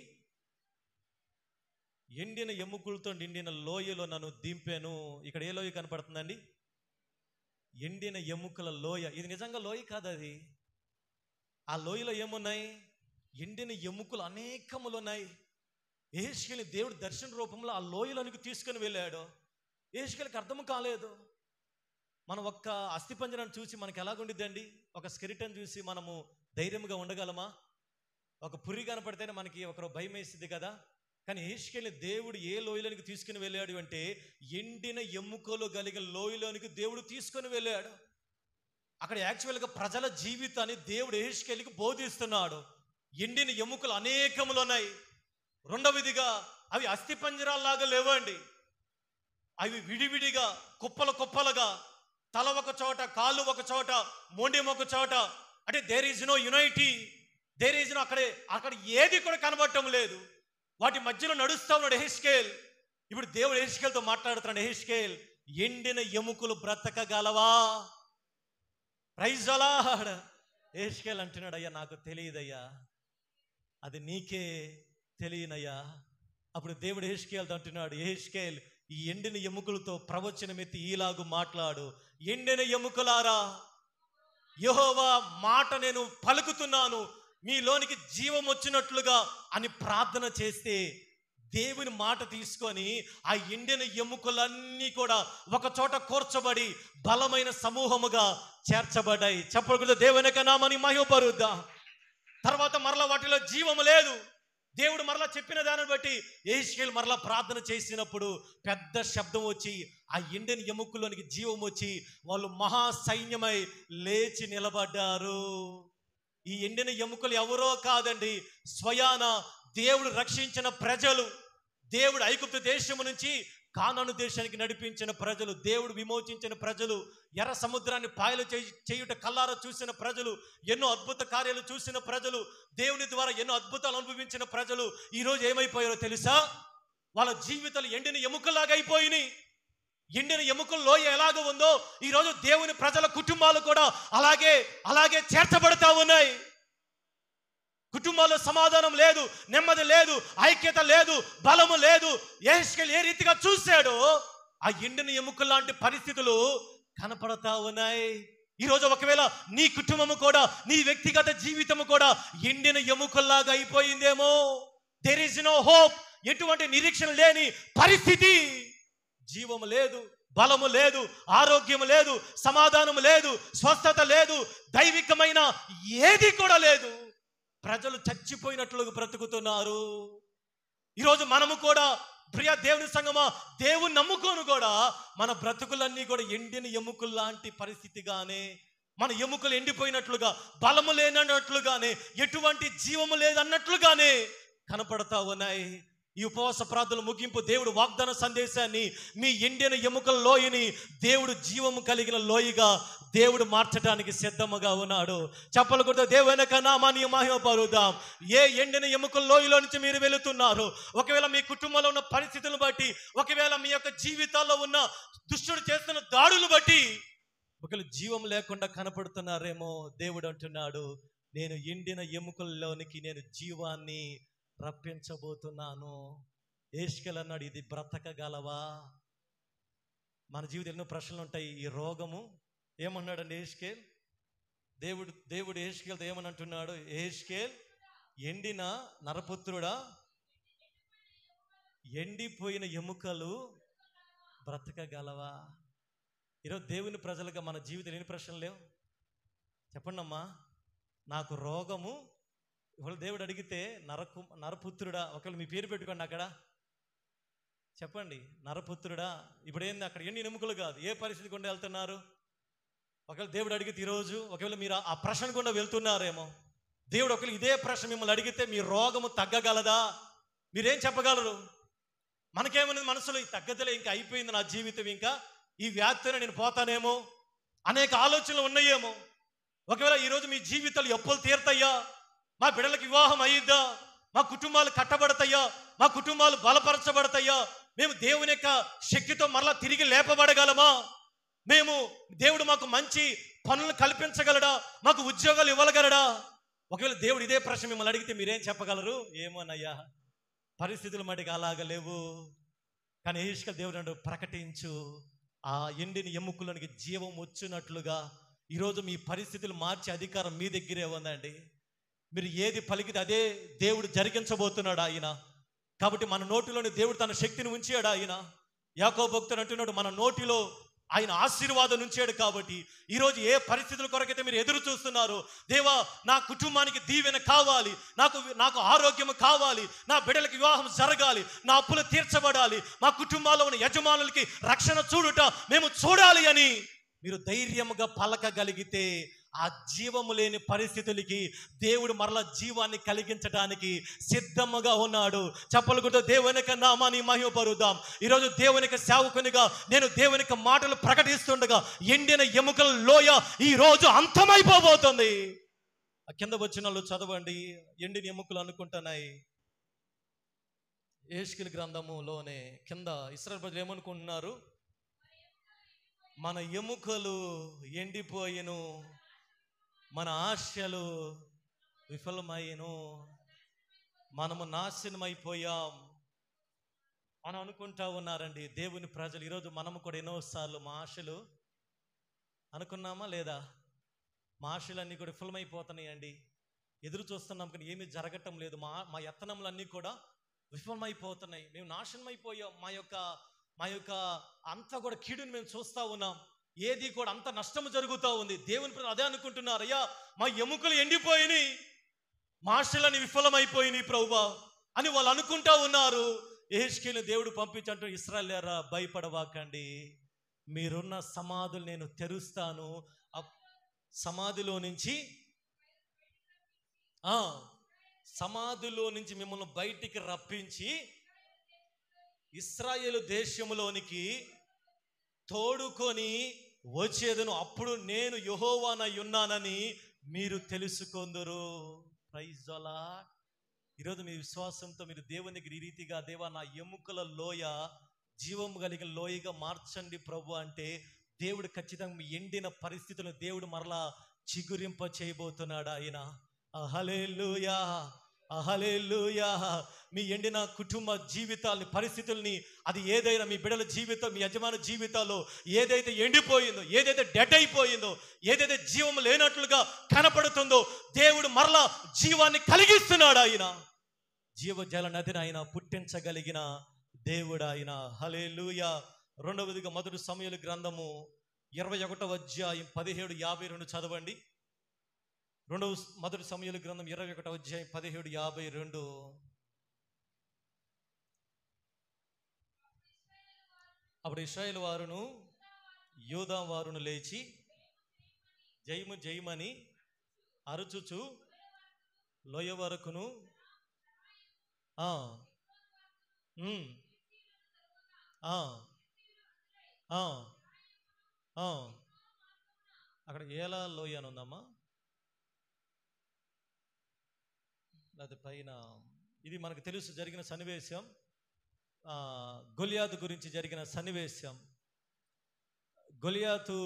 ఎండిన ఎముకలతో నిండిన లోయలో నన్ను దింపాను. ఇక్కడ ఏ లోయ కనపడుతుందండి? ఎండిన ఎముకల లోయ. ఇది నిజంగా లోయ కాదు, అది. ఆ లోయలో ఏమున్నాయి? ఎండిన ఎముకలు అనేకములు ఉన్నాయి. యెహెజ్కేలు దేవుడు దర్శన రూపంలో ఆ లోయలోనికి తీసుకొని వెళ్ళాడు. యెహెజ్కేలుకి అర్థం కాలేదు. మనం ఒక్క అస్థిపంజరాన్ని చూసి మనకి ఎలాగుండిద్దండి? ఒక స్కెలిటన్ చూసి మనము ధైర్యంగా ఉండగలమా? ఒక పుర్రి కనపడితేనే మనకి ఒక భయం వేసింది కదా. కానీ యెహెజ్కేలు దేవుడు ఏ లోయలోనికి తీసుకుని వెళ్ళాడు అంటే, ఎండిన ఎముకలు కలిగిన లోయలోనికి దేవుడు తీసుకొని వెళ్ళాడు. అక్కడ యాక్చువల్గా ప్రజల జీవితాన్ని దేవుడు యెహెజ్కేలుకి బోధిస్తున్నాడు. ఎండిన ఎముకలు అనేకములు ఉన్నాయి. రెండవదిగా అవి అస్థిపంజరాల్లాగా లేవండి. అవి విడివిడిగా కుప్పలుగా, తల ఒక చోట, కాళ్ళు ఒక చోట, మొండెం ఒక చోట. అంటే there is no unity, there is no అక్కడ ఏది కూడా కనబడటం లేదు. వాటి మధ్యలో నడుస్తా ఉన్నాడు యెహెజ్కేలు. ఇప్పుడు దేవుడు యెహెజ్కేలుతో మాట్లాడుతున్నాడు. యెహెజ్కేలు, ఎండిన ఎముకలు బ్రతకగలవా? Praise the Lord. యెహెజ్కేలు అంటున్నాడు, అయ్యా నాకు తెలియదయ్యా, అది నీకే తెలియనయ్యా. అప్పుడు దేవుడు యెహెజ్కేలుతో అంటున్నాడు, యెహెజ్కేలు, ఈ ఎండిన ఎముకలతో ప్రవచనం ఎత్తి ఈలాగు మాట్లాడు. ఎండిన ఎముకలారా, యెహోవా మాట నేను పలుకుతున్నాను, మీలోనికి జీవం వచ్చినట్లుగా అని ప్రార్థన చేస్తే దేవుని మాట తీసుకొని ఆ ఎండిన ఎముకలన్నీ కూడా ఒక చోట కూర్చబడి బలమైన సమూహముగా చేర్చబడ్డాయి. చెప్పకూడదు, దేవుని యొక్క నామాన్ని మహిమపరుద్దాం. తర్వాత మరలా వాటిలో జీవము లేదు. దేవుడు మరలా చెప్పిన దానిని బట్టి యెహెజ్కేలు మరలా ప్రార్థన చేసినప్పుడు పెద్ద శబ్దం వచ్చి ఆ ఎండిన ఎముకల్లోనికి జీవం వచ్చి వాళ్ళు మహా సైన్యమై లేచి నిలబడ్డారు. ఈ ఎండిన ఎముకలు ఎవరో కాదండి, స్వయాన దేవుడు రక్షించిన ప్రజలు, దేవుడు ఐగుప్తు దేశము నుంచి కానాను దేశానికి నడిపించిన ప్రజలు, దేవుడు విమోచించిన ప్రజలు, ఎర్ర సముద్రాన్ని పాయలు చేయుట కల్లారా చూసిన ప్రజలు, ఎన్నో అద్భుత కార్యాలు చూసిన ప్రజలు, దేవుని ద్వారా ఎన్నో అద్భుతాలు అనుభవించిన ప్రజలు ఈరోజు ఏమైపోయారో తెలుసా? వాళ్ళ జీవితాలు ఎండిన ఎముకలాగా అయిపోయినాయి. ఎండిన ఎముకల లోయ ఎలాగ ఉందో ఈరోజు దేవుని ప్రజల కుటుంబాలు కూడా అలాగే అలాగే చేర్చబడతా ఉన్నాయి. కుటుంబాల్లో సమాధానం లేదు, నెమ్మది లేదు, ఐక్యత లేదు, బలము లేదు. యెహెజ్కేలు ఏ రీతిగా చూశాడో ఆ ఎండిన ఎముకల లాంటి పరిస్థితులు కనపడతా ఉన్నాయి. ఈరోజు ఒకవేళ నీ కుటుంబము కూడా, నీ వ్యక్తిగత జీవితము కూడా ఎండిన ఎముకల్లాగా అయిపోయిందేమో. There is no hope. ఎటువంటి నిరీక్షణ లేని పరిస్థితి. జీవము లేదు, బలము లేదు, ఆరోగ్యము లేదు, సమాధానము లేదు, స్వస్థత లేదు, దైవికమైన ఏది కూడా లేదు. ప్రజలు చచ్చిపోయినట్లుగా బ్రతుకుతున్నారు. ఈరోజు మనము కూడా ప్రియ దేవుని సంగమా, దేవుని నమ్ముకోను కూడా మన బ్రతుకులన్నీ కూడా ఎండిన ఎముకలు లాంటి పరిస్థితిగానే, మన ఎముకలు ఎండిపోయినట్లుగా, బలము లేనట్లుగానే, ఎటువంటి జీవము లేదన్నట్లుగానే కనపడతా ఉన్నాయి. ఈ ఉపవాస ప్రార్థనల ముగింపు దేవుడు వాగ్దాన సందేశాన్ని, మీ ఎండిన ఎముకల లోయని దేవుడు జీవము కలిగిన లోయగా దేవుడు మార్చడానికి సిద్ధముగా ఉన్నాడు. చెప్పలు కూడా దేవుని నామాన్ని మహిమపరుద్దాం. ఏ ఎండిన ఎముకల లోయలో నుంచి మీరు వెళుతున్నారు, ఒకవేళ మీ కుటుంబంలో ఉన్న పరిస్థితులను బట్టి, ఒకవేళ మీ యొక్క జీవితాల్లో ఉన్న దుష్టుడు చేస్తున్న దాడులు బట్టి ఒకవేళ జీవం లేకుండా కనపడుతున్నారేమో, దేవుడు అంటున్నాడు, నేను ఎండిన ఎముకల్లోనికి నేను జీవాన్ని రప్పించబోతున్నాను. యెహెజ్కేలు అన్నాడు, ఇది బ్రతకగలవా? మన జీవితంలో ఎన్నో ప్రశ్నలు ఉంటాయి. ఈ రోగము ఏమన్నాడండి యెహెజ్కేలు? దేవుడు యెహెజ్కేలుతో ఏమని అంటున్నాడు? యెహెజ్కేలు, ఎండిన నరపుత్రుడా, ఎండిపోయిన ఎముకలు బ్రతకగలవా? ఈరోజు దేవుని ప్రజలుగా మన జీవితంలో ఎన్ని ప్రశ్నలు లేవు? చెప్పండి అమ్మా. నాకు రోగము, ఇవాళ దేవుడు అడిగితే నరపుత్రుడా, ఒకవేళ మీ పేరు పెట్టుకోండి అక్కడ, చెప్పండి నరపుత్రుడా. ఇప్పుడు ఏంది అక్కడ ఎన్ని ఎముకలు కాదు, ఏ పరిస్థితి గుండా వెళ్తున్నారు? ఒకవేళ దేవుడు అడిగితే ఈరోజు ఒకవేళ మీరు ఆ ప్రశ్న గుండా వెళ్తున్నారేమో, దేవుడు ఒకవేళ ఇదే ప్రశ్న మిమ్మల్ని అడిగితే మీ రోగము తగ్గగలదా? మీరేం చెప్పగలరు? మనకేమనేది మనసులో, ఈ తగ్గదలే, ఇంకా అయిపోయింది నా జీవితం, ఇంకా ఈ వ్యాధితోనే నేను పోతానేమో, అనేక ఆలోచనలు ఉన్నాయేమో. ఒకవేళ ఈరోజు మీ జీవితాలు ఎప్పులు తీరుతాయా? మా బిడ్డలకు వివాహం అయ్యిద్దా? మా కుటుంబాలు కట్టబడతాయా? మా కుటుంబాలు బలపరచబడతాయా? మేము దేవుని యొక్క శక్తితో మరలా తిరిగి లేపబడగలమా? దేవుడు మాకు మంచి పనులు కల్పించగలడా? మాకు ఉద్యోగాలు ఇవ్వగలడా? ఒకవేళ దేవుడు ఇదే ప్రశ్న మిమ్మల్ని అడిగితే మీరేం చెప్పగలరు? ఏమోనయ్యా, పరిస్థితులు మటుకు అలాగ లేవు. కానీ యెహెజ్కేలు దేవుడు అంటూ ప్రకటించు, ఆ ఎండిన ఎముకలకి జీవం వచ్చినట్లుగా ఈరోజు మీ పరిస్థితులు మార్చే అధికారం మీ దగ్గరే ఉందండి. మీరు ఏది పలికితే అదే దేవుడు జరిగించబోతున్నాడు ఆయన. కాబట్టి మన నోటిలోని దేవుడు తన శక్తిని ఉంచాడు ఆయన. యాకోబు భక్తుడు అంటున్నాడు, మన నోటిలో ఆయన ఆశీర్వాదం ఉంచాడు. కాబట్టి ఈరోజు ఏ పరిస్థితుల కొరకైతే మీరు ఎదురు చూస్తున్నారు, దేవా నా కుటుంబానికి దీవెన కావాలి, నాకు ఆరోగ్యం కావాలి, నా బిడ్డలకి వివాహం జరగాలి, నా అప్పులు తీర్చబడాలి, మా కుటుంబాల్లో ఉన్న యజమానులకి రక్షణ చూడుట మేము చూడాలి అని మీరు ధైర్యముగా పలకగలిగితే, ఆ జీవము లేని పరిస్థితులకి దేవుడు మరలా జీవాన్ని కలిగించడానికి సిద్ధముగా ఉన్నాడు. చెప్పలు కూడా దేవుని నామాన్ని మహిమపరుద్దాం. ఈరోజు దేవునికి సేవకునిగా నేను దేవునికి మాటలు ప్రకటిస్తుండగా ఎండిన ఎముకల లోయ ఈరోజు అంతమైపోబోతుంది. కింద వచ్చిన వాళ్ళు చదవండి. ఎండిన ఎముకలు అనుకుంటున్నాయి. యెహెజ్కేలు గ్రంథములోనే కింద ఇశ్రాయేలు ప్రజలు ఏమనుకుంటున్నారు? మన ఎముకలు ఎండిపోయిను, మన ఆశలు విఫలమయ్యను, మనము నాశనమైపోయాం అని అనుకుంటా ఉన్నారండి దేవుని ప్రజలు. ఈరోజు మనము కూడా ఎన్నోసార్లు మా ఆశలు అనుకున్నామా లేదా? మా ఆశలన్నీ కూడా విఫలమైపోతున్నాయండి. ఎదురు చూస్తున్నాం కానీ ఏమీ జరగటం లేదు. మా యత్నములన్నీ కూడా విఫలమైపోతున్నాయి. మేము నాశనమైపోయాం. మా యొక్క అంతా కూడా కీడుని మేము చూస్తూ ఉన్నాం. ఏది కూడా అంత నష్టము జరుగుతూ ఉంది. దేవుని ప్రజలు అదే అనుకుంటున్నారు, అయ్యా మా ఎముకలు ఎండిపోయినాయి, మా ఆశలని విఫలమైపోయినాయి ప్రభువా అని వాళ్ళు అనుకుంటా ఉన్నారు. యెహెజ్కేలుని దేవుడు పంపించంటూ, ఇశ్రాయేలురా భయపడవాకండి, మీరున్న సమాధులు నేను తెరుస్తాను, సమాధిలో నుంచి మిమ్మల్ని బయటికి రప్పించి ఇశ్రాయేలు దేశములోనికి తోడుకొని వచ్చేదను, అప్పుడు నేను యెహోవానై ఉన్నానని మీరు తెలుసుకొందురు. Praise the lord. ఈరోజు మీ విశ్వాసంతో మీరు దేవుని దగ్గర ఈ రీతిగా, దేవా నా ఎముకల లోయ జీవం కలిగిన లోయగా మార్చండి ప్రభు అంటే దేవుడు ఖచ్చితంగా మీ ఎండిన పరిస్థితులను దేవుడు మరలా చిగురింప చేయబోతున్నాడు ఆయన. హల్లెలూయా, హల్లెలూయా. మీ ఎండిన కుటుంబ జీవితాల్ని, పరిస్థితుల్ని, అది ఏదైనా మీ బిడ్డల జీవితం, మీ యజమాని జీవితాల్లో ఏదైతే ఎండిపోయిందో, ఏదైతే డెడ్ అయిపోయిందో, ఏదైతే జీవం లేనట్లుగా కనపడుతుందో దేవుడు మరలా జీవాన్ని కలిగిస్తున్నాడు ఆయన. జీవజల నదిని ఆయన పుట్టించగలిగిన దేవుడు ఆయన. హల్లెలూయా. రెండవదిగా మొదటి సమూయేలు గ్రంథము 21వ అధ్యాయం 17:52 చదవండి. మొదటి సమూయేలు గ్రంథం 21వ అధ్యాయం 17:52. అప్పుడు ఇశ్రాయేలు వారును యూదా వారును లేచి జయము జయమని అరుచుచు లోయ వరకును అక్కడ ఏలా లోయ అని ఉందమ్మా, అది పైన. ఇది మనకు తెలుసు జరిగిన సన్నివేశం, గొలియాతు గురించి జరిగిన సన్నివేశం. గొలియాతు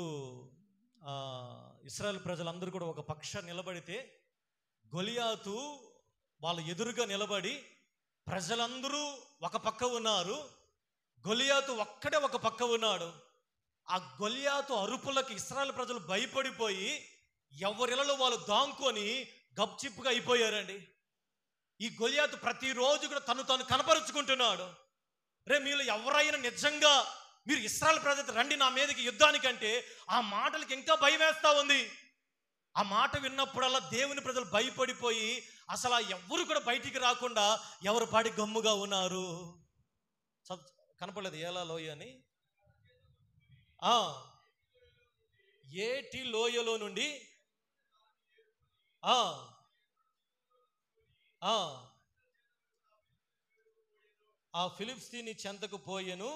ఇశ్రాయేల్ ప్రజలందరూ కూడా ఒక పక్ష నిలబడితే గొలియాతు వాళ్ళ ఎదురుగా నిలబడి ప్రజలందరూ ఒక పక్క ఉన్నారు, గొలియాతు ఒక్కడే ఒక పక్క ఉన్నాడు. ఆ గొలియాతు అరుపులకి ఇశ్రాయేల్ ప్రజలు భయపడిపోయి ఎవరిలలో వాళ్ళు దాంకొని గప్చిప్పుగా అయిపోయారండి. ఈ గొలియాతు ప్రతిరోజు కూడా తను కనపరుచుకుంటున్నాడు. రే మీలో ఎవరైనా నిజంగా మీరు ఇశ్రాయేల్ ప్రజలు రండి నా మీదకి యుద్ధానికంటే ఆ మాటలకి ఇంకా భయం వేస్తా ఉంది. ఆ మాట విన్నప్పుడల్లా దేవుని ప్రజలు భయపడిపోయి అసలు ఎవరు కూడా బయటికి రాకుండా ఎవరు పాడి గమ్ముగా ఉన్నారు. కనపడలేదు ఏలా లోయ అని. ఏటి లోయలో నుండి ఆ ఫిలిష్తీయుని చెంతకు పోయెను.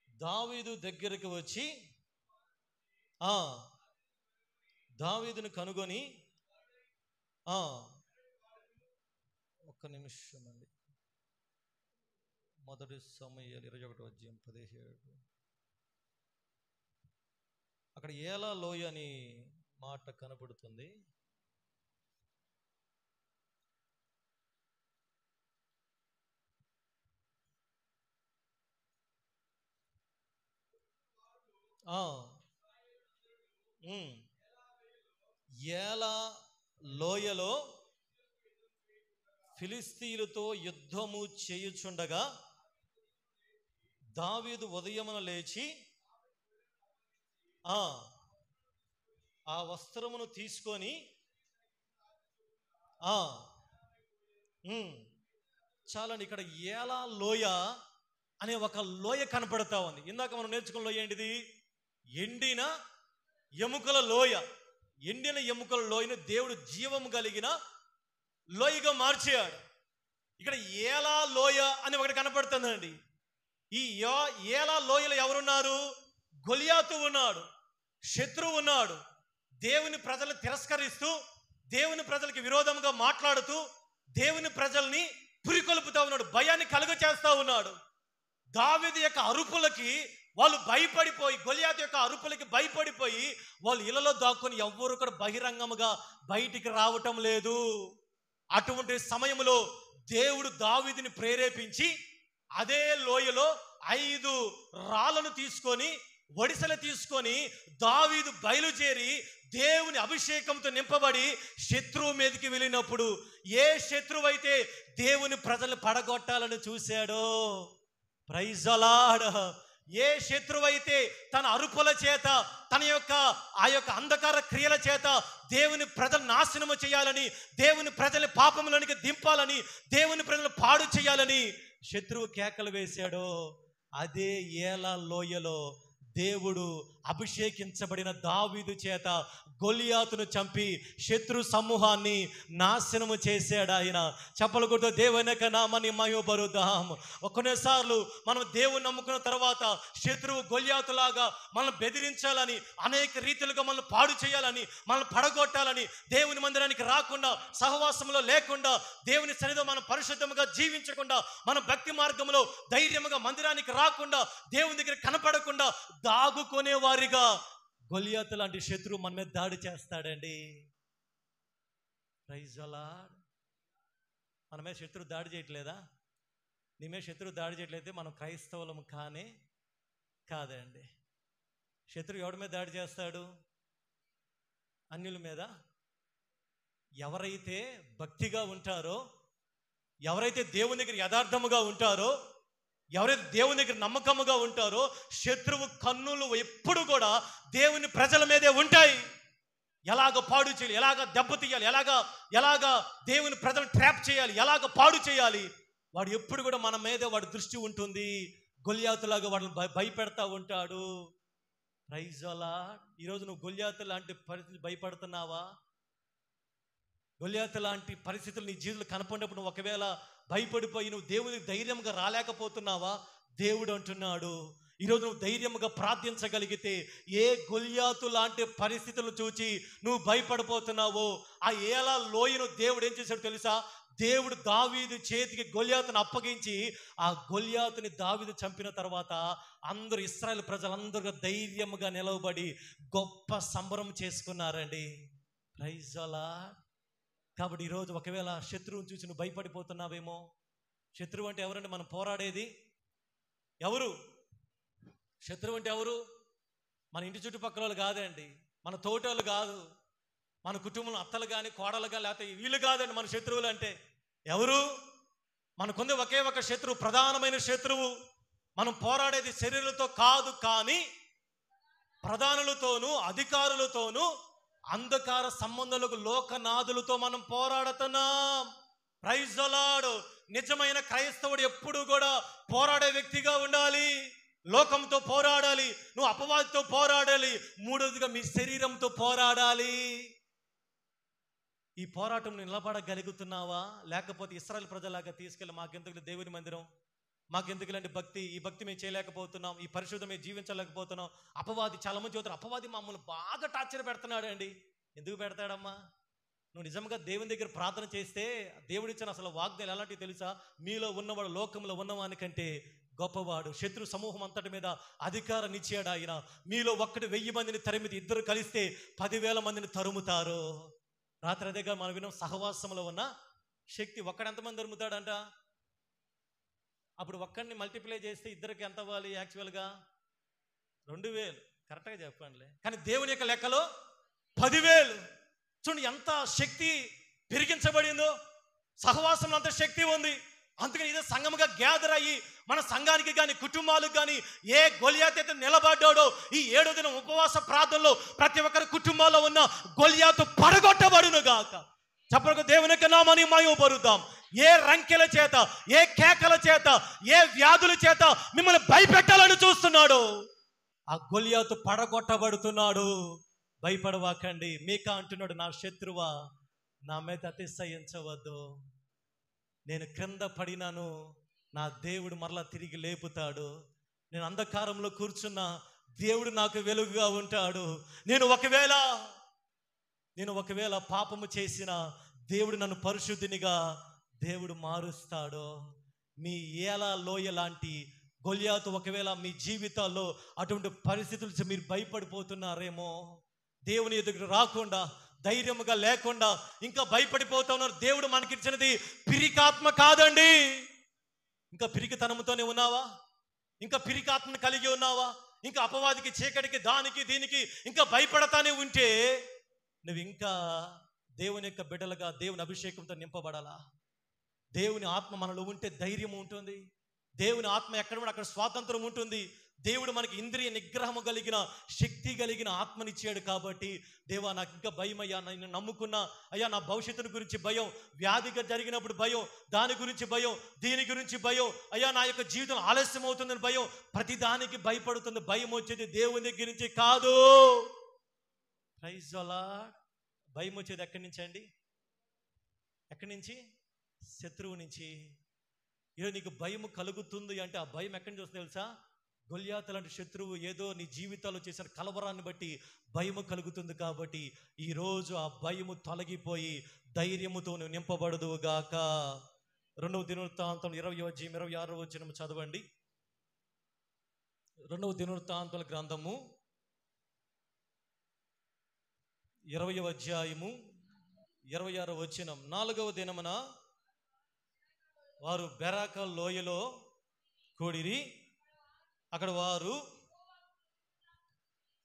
దావీదు దగ్గరికి వచ్చి దావీదును కనుగొని, ఒక్క నిమిషం అండి, మొదటి సమూయేలు 21:17. అక్కడ ఏలా లోయ అని మాట కనబడుతుంది. ఏలా లోయలో ఫిలిష్తీయులతో యుద్ధము చేయుచుండగా దావీదు ఉదయమున లేచి ఆ వస్త్రమును తీసుకొని చాలండి. ఇక్కడ ఏలా లోయ అనే ఒక లోయ కనపడతా ఉంది. ఇందాక మనం నేర్చుకున్న లోయ ఏంటిది? ఎండిన ఎముకల లోయ. ఎండిన ఎముకల లోయను దేవుడు జీవము కలిగిన లోయగా మార్చాడు. ఇక్కడ ఏలా లోయ అని ఒకటి కనపడుతుందండి. ఈ ఏలా లోయలో ఎవరున్నారు? గొలియాతు ఉన్నాడు, శత్రువు ఉన్నాడు. దేవుని ప్రజలను తిరస్కరిస్తూ, దేవుని ప్రజలకి విరోధంగా మాట్లాడుతూ, దేవుని ప్రజల్ని పురికొల్పుతా ఉన్నాడు, భయాన్ని కలుగ చేస్తా ఉన్నాడు. దావీదు యొక్క అరుపులకి వాళ్ళు భయపడిపోయి, గొలియాతు యొక్క అరుపులకి భయపడిపోయి వాళ్ళు ఇళ్లలో దాక్కుని ఎవ్వరు కూడా బహిరంగముగా బయటికి రావటం లేదు. అటువంటి సమయంలో దేవుడు దావీదుని ప్రేరేపించి అదే లోయలో 5 రాళ్ళను తీసుకొని, ఒడిసెలు తీసుకొని దావీదు బయలుదేరి దేవుని అభిషేకంతో నింపబడి శత్రువు మీదకి వెళ్ళినప్పుడు, ఏ శత్రువు అయితే దేవుని ప్రజలను పడగొట్టాలని చూశాడో, ప్రైజ్ ది లార్డ్, ఏ శత్రువు అయితే తన అరుపుల చేత, తన యొక్క ఆ యొక్క అంధకార క్రియల చేత దేవుని ప్రజలు నాశనము చేయాలని, దేవుని ప్రజల పాపములోనికి దింపాలని, దేవుని ప్రజలు పాడు చేయాలని శత్రువు కేకలు వేశాడో, అదే ఏలా లోయలో దేవుడు అభిషేకించబడిన దావీదు చేత గొలియాతును చంపి శత్రు సమూహాన్ని నాశనము చేశాడు ఆయన. చెప్పలు కొడుతూ దేవుని యొక్క నామాన్ని మహిమపరుద్దాం. కొన్నిసార్లు మనం దేవుని నమ్ముకున్న తర్వాత శత్రువు గొలియాతులాగా మనల్ని బెదిరించాలని, అనేక రీతిలుగా మనల్ని పాడు చేయాలని, మనల్ని పడగొట్టాలని, దేవుని మందిరానికి రాకుండా, సహవాసంలో లేకుండా, దేవుని సన్నిధిలో మనం పరిశుద్ధంగా జీవించకుండా, మన భక్తి మార్గంలో ధైర్యంగా మందిరానికి రాకుండా, దేవుని దగ్గర కనపడకుండా దాగుకునే వారిగా గొలియాతు లాంటి శత్రువు మన మీద దాడి చేస్తాడండి. Praise the lord. మన మీద శత్రువు దాడి చేయట్లేదా? నీ మీద శత్రువు దాడి చేయట్లయితే మనం క్రైస్తవులము కాదండి. శత్రువు ఎవడి మీద దాడి చేస్తాడు? అన్యుల మీద. ఎవరైతే భక్తిగా ఉంటారో, ఎవరైతే దేవుని దగ్గర యథార్థముగా ఉంటారో, ఎవరైతే దేవుని దగ్గర నమ్మకముగా ఉంటారో, శత్రువు కన్నులు ఎప్పుడు కూడా దేవుని ప్రజల మీదే ఉంటాయి. ఎలాగ పాడు చేయాలి, ఎలాగ దెబ్బతీయాలి, ఎలాగ దేవుని ప్రజలను ట్రాప్ చేయాలి, ఎలాగ పాడు చేయాలి, వాడు ఎప్పుడు కూడా మన మీదే వాడి దృష్టి ఉంటుంది. గొలియాతులాగా వాడిని భయపెడతా ఉంటాడు. Praise the lord. ఈరోజు నువ్వు గొలియాతు లాంటి పరిస్థితులు భయపడుతున్నావా? గొలియాతు లాంటి పరిస్థితులు నీ జీవితంలో కనపడినప్పుడు నువ్వు ఒకవేళ భయపడిపోయి నువ్వు దేవునికి ధైర్యంగా రాలేకపోతున్నావా? దేవుడు అంటున్నాడు, ఈరోజు నువ్వు ధైర్యంగా ప్రార్థించగలిగితే, ఏ గొలియాతు లాంటి పరిస్థితులను చూచి నువ్వు భయపడిపోతున్నావో, ఆ ఏలా లోయను దేవుడు ఏం చేశాడు తెలుసా? దేవుడు దావీదు చేతికి గొలియాతుని అప్పగించి, ఆ గొలియాతుని దావీదు చంపిన తర్వాత అందరూ ఇశ్రాయేలు ప్రజలందరూ ధైర్యంగా నిలవబడి గొప్ప సంబరం చేసుకున్నారండి. Praise the lord. కాబట్టి ఈరోజు ఒకవేళ శత్రువుని చూసి నువ్వు భయపడిపోతున్నావేమో. శత్రువు అంటే ఎవరండి? మనం పోరాడేది ఎవరు? శత్రువు అంటే ఎవరు? మన ఇంటి చుట్టుపక్కల వాళ్ళు కాదండి, మన తోటోళ్ళు కాదు, మన కుటుంబంలో అత్తలు కానీ కోడలు కానీ లేకపోతే వీళ్ళు కాదండి మన శత్రువులు అంటే. ఎవరు? మనకుంది ఒకే ఒక శత్రువు, ప్రధానమైన శత్రువు. మనం పోరాడేది శరీరులతో కాదు, కానీ ప్రధానులతోనూ అధికారులతోనూ అంధకార సంబంధాలకు లోకనాథులతో మనం పోరాడుతున్నాం. Praise the lord. నిజమైన క్రైస్తవుడు ఎప్పుడు కూడా పోరాడే వ్యక్తిగా ఉండాలి. లోకంతో పోరాడాలి, నువ్వు అపవాదితో పోరాడాలి, మూడవదిగా మీ శరీరంతో పోరాడాలి. ఈ పోరాటం నిలబడగలుగుతున్నావా? లేకపోతే ఇశ్రాయేలు ప్రజలాగా తీసుకెళ్ళి మాకెందుకు దేవుని మందిరం, మాకెందుకు ఇలాంటి భక్తి, ఈ భక్తి మేము చేయలేకపోతున్నాం, ఈ పరిశుద్ధం మేము జీవించలేకపోతున్నాం. అపవాది చాలా మంది చదువుతారు, అపవాది మమ్మల్ని బాగా టార్చర్ పెడుతున్నాడు అండి. ఎందుకు పెడతాడమ్మా? నువ్వు నిజంగా దేవుని దగ్గర ప్రార్థన చేస్తే దేవుడు ఇచ్చిన అసలు వాగ్దానం ఎలాంటివి తెలుసా? మీలో ఉన్నవాడు లోకంలో ఉన్నవానికంటే గొప్పవాడు. శత్రు సమూహం అంతటి మీద అధికారం ఇచ్చాడు ఆయన. మీలో ఒక్కటి 1000 మందిని తరిమితే ఇద్దరు కలిస్తే 10,000 మందిని తరుముతారు. రాత్రి అదేగా మనం విన్నాం, సహవాసంలో ఉన్న శక్తి. ఒక్కడు ఎంతమంది తరుముతాడంట? అప్పుడు ఒక్కడిని మల్టిప్లై చేస్తే ఇద్దరికి ఎంత అవ్వాలి? యాక్చువల్గా 2000. కరెక్ట్గా చెప్పండిలే, కానీ దేవుని యొక్క లెక్కలో 10,000. చూడండి ఎంత శక్తి పెరిగించబడిందో. సహవాసంలో అంత శక్తి ఉంది. అందుకని ఇదే సంఘముగా గ్యాదర్ అయ్యి మన సంఘానికి కానీ కుటుంబాలకు కానీ ఏ గొలియాతు అయితే నిలబడ్డాడో, ఈ 7వ దినం ఉపవాస ప్రార్థనలో ప్రతి ఒక్కరి కుటుంబాల్లో ఉన్న గొలియాతు పడగొట్టబడును గాక. చెప్పక దేవుని యొక్క నామాన్ని మహిమపరుద్దాం. ఏ రంకెల చేత, ఏ కేకల చేత, ఏ వ్యాధుల చేత మిమ్మల్ని భయపెట్టాలని చూస్తున్నాడు, ఆ గొలియాతు పడగొట్టబడుతున్నాడు. భయపడవాకండి. మీకా అంటున్నాడు, నా శత్రువా నా మీద అతిశయించవద్దు. నేను క్రింద పడినాను, నా దేవుడు మరలా తిరిగి లేపుతాడు. నేను అంధకారంలో కూర్చున్నా, దేవుడు నాకు వెలుగుగా ఉంటాడు. నేను ఒకవేళ పాపము చేసిన దేవుడు నన్ను పరిశుద్ధినిగా దేవుడు మారుస్తాడు. మీ ఏలా లోయ లాంటి గొలియాతు ఒకవేళ మీ జీవితాల్లో అటువంటి పరిస్థితులు మీరు భయపడిపోతున్నారేమో, దేవుని ఎదుగు రాకుండా, ధైర్యముగా లేకుండా ఇంకా భయపడిపోతా ఉన్నారు. దేవుడు మనకిచ్చినది పిరికాత్మ కాదండి. ఇంకా పిరికితనంతోనే ఉన్నావా? ఇంకా పిరికాత్మను కలిగి ఉన్నావా? ఇంకా అపవాదికి, చీకటికి, దానికి దీనికి ఇంకా భయపడతానే ఉంటే నువ్వు ఇంకా దేవుని యొక్క బిడ్డలుగా దేవుని అభిషేకంతో నింపబడాలా? దేవుని ఆత్మ మనలో ఉంటే ధైర్యం ఉంటుంది. దేవుని ఆత్మ ఎక్కడ ఉంటే అక్కడ స్వాతంత్రం ఉంటుంది. దేవుడు మనకి ఇంద్రియ నిగ్రహము కలిగిన శక్తి కలిగిన ఆత్మనిచ్చాడు. కాబట్టి దేవా నాకు ఇంకా భయం అయ్యా, నేను నమ్ముకున్నా అయ్యా, నా భవిష్యత్తుని గురించి భయం, వ్యాధిగా జరిగినప్పుడు భయం, దాని గురించి భయం, దీని గురించి భయం, అయ్యా నా యొక్క జీవితం ఆలస్యం అవుతుందని భయం, ప్రతి దానికి భయపడుతుంది. భయం వచ్చేది దేవుని దగ్గర నుంచి కాదు. Praise the lord. భయం వచ్చేది ఎక్కడి నుంచి అండి? ఎక్కడి నుంచి? శత్రువు నుంచి. ఈరోజు నీకు భయం కలుగుతుంది అంటే ఆ భయం ఎక్కడి నుంచి వస్తుంది తెలుసా? గొల్యాతు లాంటి శత్రువు ఏదో నీ జీవితాల్లో చేసిన కలవరాన్ని బట్టి భయము కలుగుతుంది. కాబట్టి ఈరోజు ఆ భయము తొలగిపోయి ధైర్యముతో నువ్వు నింపబడదువుగాక. 2వ దినవృత్తాంతం 20:26 చదవండి. 2వ దినవృత్తాంతాల గ్రంథము 20:26. 4వ దినమున వారు బెరాకా లోయలో కూడిరి. అక్కడ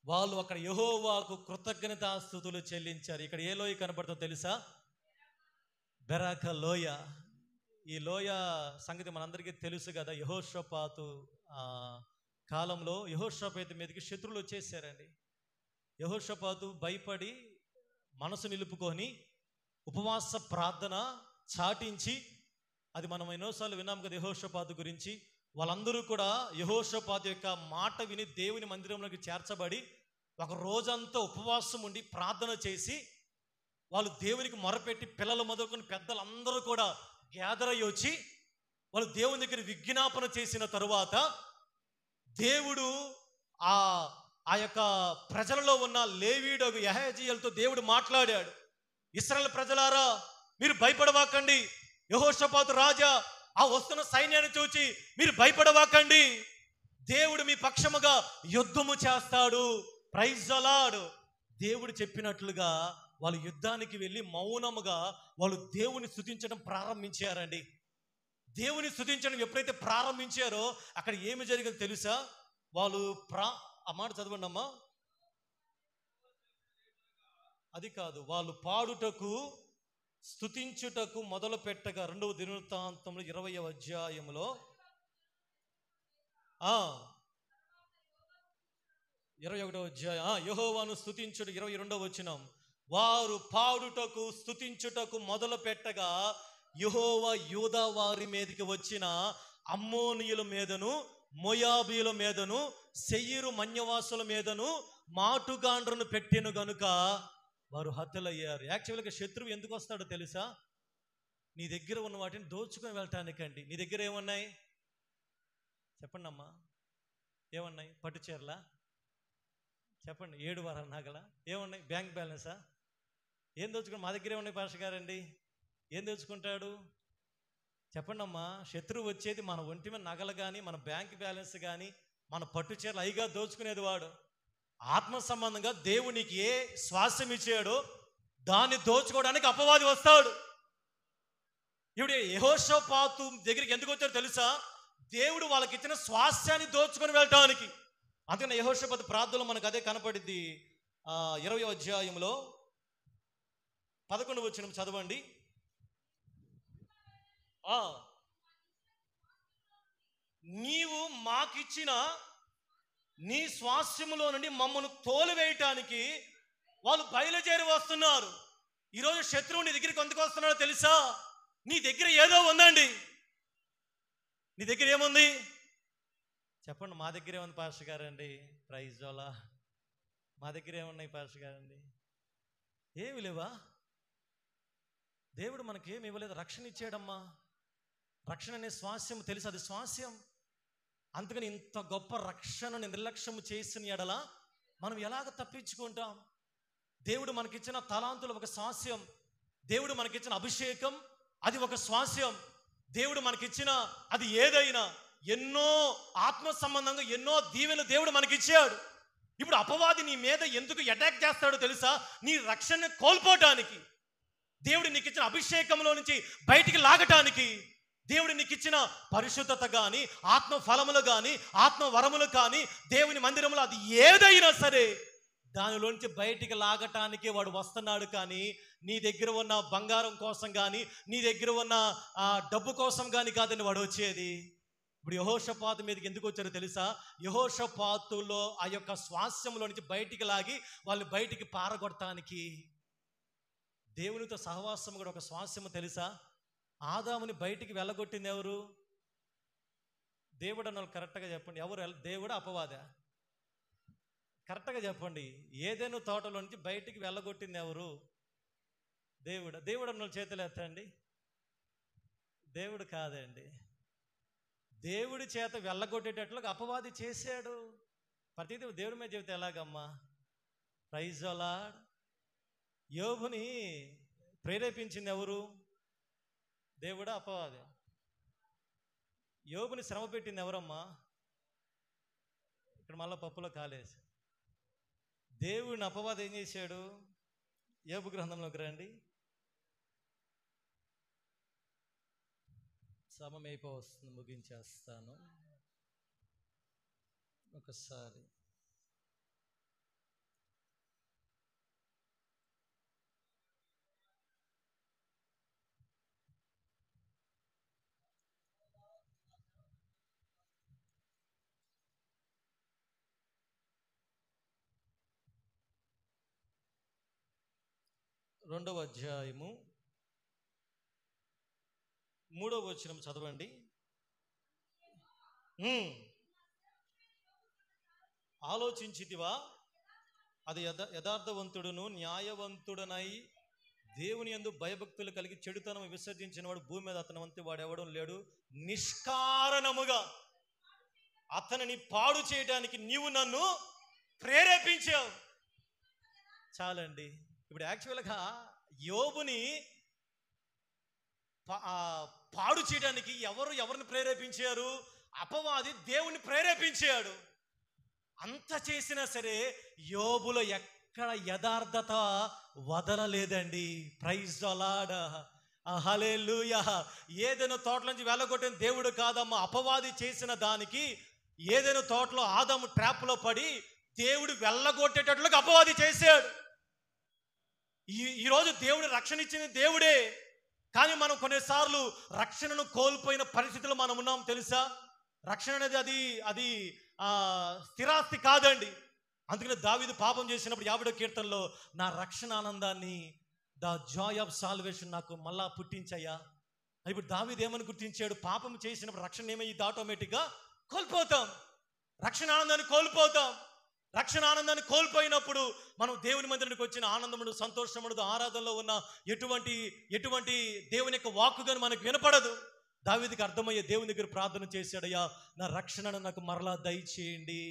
వాళ్ళు అక్కడ యెహోవాకు కృతజ్ఞతాస్తుతులు చెల్లించారు. ఇక్కడ ఏ లోయ కనబడుతుందో తెలుసా? బెరాకా లోయ. ఈ లోయ సంగతి మనందరికీ తెలుసు కదా. యెహోషాపాతు కాలంలో యెహోషాపాతు మీదకి శత్రువులు వచ్చేసారండి. యెహోషాపాతు భయపడి మనసు నిలుపుకొని ఉపవాస ప్రార్థన చాటించి, అది మనం ఎన్నోసార్లు విన్నాం కదా యెహోషాపాతు గురించి. వాళ్ళందరూ కూడా యెహోషాపాతు యొక్క మాట విని దేవుని మందిరంలోకి చేర్చబడి ఒక రోజంతా ఉపవాసం ఉండి ప్రార్థన చేసి వాళ్ళు దేవునికి మొరపెట్టి, పిల్లలు మొదలుకొని పెద్దలందరూ కూడా గ్యాదర్ అయ్యి వచ్చి వాళ్ళు దేవుని దగ్గర విజ్ఞాపన చేసిన తరువాత దేవుడు ఆ యొక్క ప్రజలలో ఉన్న లేవీయుడు యెహజీయేలుతో దేవుడు మాట్లాడాడు. ఇశ్రాయేలు ప్రజలారా, మీరు భయపడవాకండి. యెహోషాపాతు రాజా ఆ వస్తున్న సైన్యాన్ని చూచి మీరు భయపడవాకండి. దేవుడు మీ పక్షముగా యుద్ధము చేస్తాడు. Praise the lord. దేవుడు చెప్పినట్లుగా వాళ్ళు యుద్ధానికి వెళ్ళి మౌనముగా వాళ్ళు దేవుని స్తుతించడం ప్రారంభించారండి. దేవుని స్తుతించడం ఎప్పుడైతే ప్రారంభించారో అక్కడ ఏమి జరిగిందో తెలుసా? వాళ్ళు ఆ మాట చదవండి అమ్మా. అది కాదు, వాళ్ళు పాడుటకు స్తుతించుటకు మొదలు పెట్టగా 2వ దినవృత్తాంతంలో 20వ అధ్యాయంలో 21వ అధ్యాయం యెహోవాను స్తుతించుట 22వ వచనం. వారు పాడుటకు స్తుతించుటకు మొదలు పెట్టగా యెహోవా యూదా వారి మీదకి వచ్చిన అమ్మోనీయుల మీదను, మోయాబీయుల మీదను, సెయీరు మన్యవాసుల మీదను మాటుగాండ్రను పెట్టెను గనుక వారు హతులయ్యారు. యాక్చువల్గా శత్రువు ఎందుకు వస్తాడో తెలుసా? నీ దగ్గర ఉన్న వాటిని దోచుకొని వెళ్ళటానికండి. నీ దగ్గర ఏమన్నాయి చెప్పండి అమ్మా? ఏమన్నాయి? పట్టుచీరలా? చెప్పండి. 7 వారాల నగల ఏమున్నాయి? బ్యాంక్ బ్యాలెన్సా? ఏం దోచుకుని? మా దగ్గర ఏమున్నాయి పాస్టర్ గారండి? ఏం దోచుకుంటాడు చెప్పండి అమ్మా? శత్రువు వచ్చేది మన ఒంటి మీద నగలు కానీ, మన బ్యాంక్ బ్యాలెన్స్ కానీ, మన పట్టుచీరలు అయిగా దోచుకునేది వాడు. ఆత్మ సంబంధంగా దేవునికి ఏ శ్వాసం ఇచ్చాడో దాన్ని దోచుకోవడానికి అపవాది వస్తాడు. ఇప్పుడు యెహోషాపాతు దగ్గరికి ఎందుకు వచ్చాడో తెలుసా? దేవుడు వాళ్ళకి ఇచ్చిన స్వాస్థ్యాన్ని దోచుకొని వెళ్ళటానికి. అందుకని యెహోషాపాతు ప్రార్థనలో మనకు అదే కనపడింది. 20వ అధ్యాయంలో 11వ వచనం చదవండి. నీవు మాకిచ్చిన నీ స్వాస్థ్యములో నుండి మమ్మను తోలివేయటానికి వాళ్ళు బయలుదేరి వస్తున్నారు. ఈరోజు శత్రువు నీ దగ్గరికి ఎందుకు వస్తున్నాడో తెలుసా? నీ దగ్గర ఏదో ఉందండి. నీ దగ్గర ఏముంది చెప్పండి? మా దగ్గర ఏముంది పాస్టర్ గారండి? Praise the lord. మా దగ్గర ఏమున్నాయి పాస్టర్ గారండి? ఏమి లేవా? దేవుడు మనకేమి ఇవ్వలేదు. రక్షణ ఇచ్చాడమ్మా. రక్షణ అనే స్వాస్యం తెలుసు, అది స్వాస్యం. అందుకని ఇంత గొప్ప రక్షణను నిర్లక్ష్యం చేసిన ఎడల మనం ఎలాగ తప్పించుకుంటాం? దేవుడు మనకిచ్చిన తలాంతులు ఒక స్వాస్యం. దేవుడు మనకిచ్చిన అభిషేకం అది ఒక స్వాస్యం. దేవుడు మనకిచ్చిన అది ఏదైనా ఎన్నో ఆత్మ సంబంధంగా ఎన్నో దీవెనలు దేవుడు మనకిచ్చాడు. ఇప్పుడు అపవాది నీ మీద ఎందుకు అటాక్ చేస్తాడో తెలుసా? నీ రక్షణని కోల్పోవటానికి, దేవుడు నీకు ఇచ్చిన అభిషేకంలో నుంచి బయటికి లాగటానికి. దేవుడు నీకు ఇచ్చిన పరిశుద్ధత కానీ, ఆత్మ ఫలములు కానీ, ఆత్మ వరములు కానీ, దేవుని మందిరంలో అది ఏదైనా సరే దానిలోంచి బయటికి లాగటానికి వాడు వస్తున్నాడు. కానీ నీ దగ్గర ఉన్న బంగారం కోసం కానీ, నీ దగ్గర ఉన్న డబ్బు కోసం కానీ కాదని వాడు వచ్చేది. ఇప్పుడు యెహోషాపాతు మీదకి ఎందుకు వచ్చారో తెలుసా? యెహోషాపాతులో ఆ యొక్క స్వాస్యంలో నుంచి బయటికి లాగి వాళ్ళు బయటికి పారగొడటానికి. దేవునితో సహవాసం కూడా ఒక స్వాస్యము తెలుసా? ఆదాముని బయటికి వెళ్ళగొట్టింది ఎవరు? దేవుడు అన్న కరెక్ట్గా చెప్పండి. ఎవరు? దేవుడా అపవాదా? కరెక్ట్గా చెప్పండి. ఏదైనా తోటలో నుంచి బయటికి వెళ్ళగొట్టింది ఎవరు? దేవుడా? దేవుడు అన్న చేతులు ఎత్తండి. దేవుడు కాదండి. దేవుడి చేత వెళ్ళగొట్టేటట్లుగా అపవాది చేశాడు. ప్రతిదీ దేవుడి మీద చెబితే ఎలాగమ్మా? Praise the Lord. యోబుని ప్రేరేపించింది ఎవరు? దేవుడా అపవాది? యోబుని శ్రమ పెట్టింది ఎవరమ్మా? ఇక్కడ మళ్ళీ పప్పులో కాలేసి దేవుడిని అపవాది ఏం చేశాడు? యోబు గ్రంథంలోకి రండి. సమయం అయిపోవస్తుంది, ముగించేస్తాను. ఒకసారి రెండవ అధ్యాయము 3వ వచనం చదవండి. ఆలోచించితివా? అది యథార్థవంతుడును న్యాయవంతుడనై దేవుని యందు భయభక్తులు కలిగి చెడుతనం విసర్జించిన వాడు భూమి మీద అతని వంటి వాడు ఎవడం లేడు. నిష్కారణముగా అతనిని పాడు చేయడానికి నీవు నన్ను ప్రేరేపించావు. చాలండి. ఇప్పుడు యాక్చువల్గా యోబుని పాడు చేయడానికి ఎవరిని ప్రేరేపించారు? అపవాది దేవుని ప్రేరేపించాడు. అంత చేసినా సరే యోబులో ఎక్కడ యథార్థత వదలలేదండి. Praise the Lord. హల్లెలూయా. ఏదైనా తోటల నుంచి వెళ్ళగొట్టిన దేవుడు కాదమ్మా. అపవాది చేసిన దానికి ఏదైనా తోటలో ఆదాము ట్రాప్లో పడి దేవుడు వెళ్ళగొట్టేటట్లుగా అపవాది చేశాడు. ఈరోజు దేవుడు రక్షణ ఇచ్చిన దేవుడే, కానీ మనం కొన్నిసార్లు రక్షణను కోల్పోయిన పరిస్థితుల్లో మనం ఉన్నాం. తెలుసా? రక్షణ అనేది అది స్థిరాస్తి కాదండి. అందుకని దావీదు పాపం చేసినప్పుడు 50వ కీర్తనలో నా రక్షణ ఆనందాన్ని, ద జాయ్ ఆఫ్ సాల్వేషన్ నాకు మళ్ళా పుట్టించయ్యా. ఇప్పుడు దావీదు ఏమని గుర్తించాడు? పాపం చేసినప్పుడు రక్షణ ఏమయ్యింది? ఆటోమేటిక్గా కోల్పోతాం. రక్షణ ఆనందాన్ని కోల్పోతాం. రక్షణ ఆనందాన్ని కోల్పోయినప్పుడు మనం దేవుని మందిరానికి వచ్చిన ఆనందముడు, సంతోషముడు, ఆరాధనలో ఉన్న ఎటువంటి దేవుని యొక్క వాక్కుగాని మనకు వినపడదు. దావీదుకి అర్థమయ్యే దేవుని దగ్గర ప్రార్థన చేశాడయ్యా, నా రక్షణను నాకు మరలా దయచేయండి.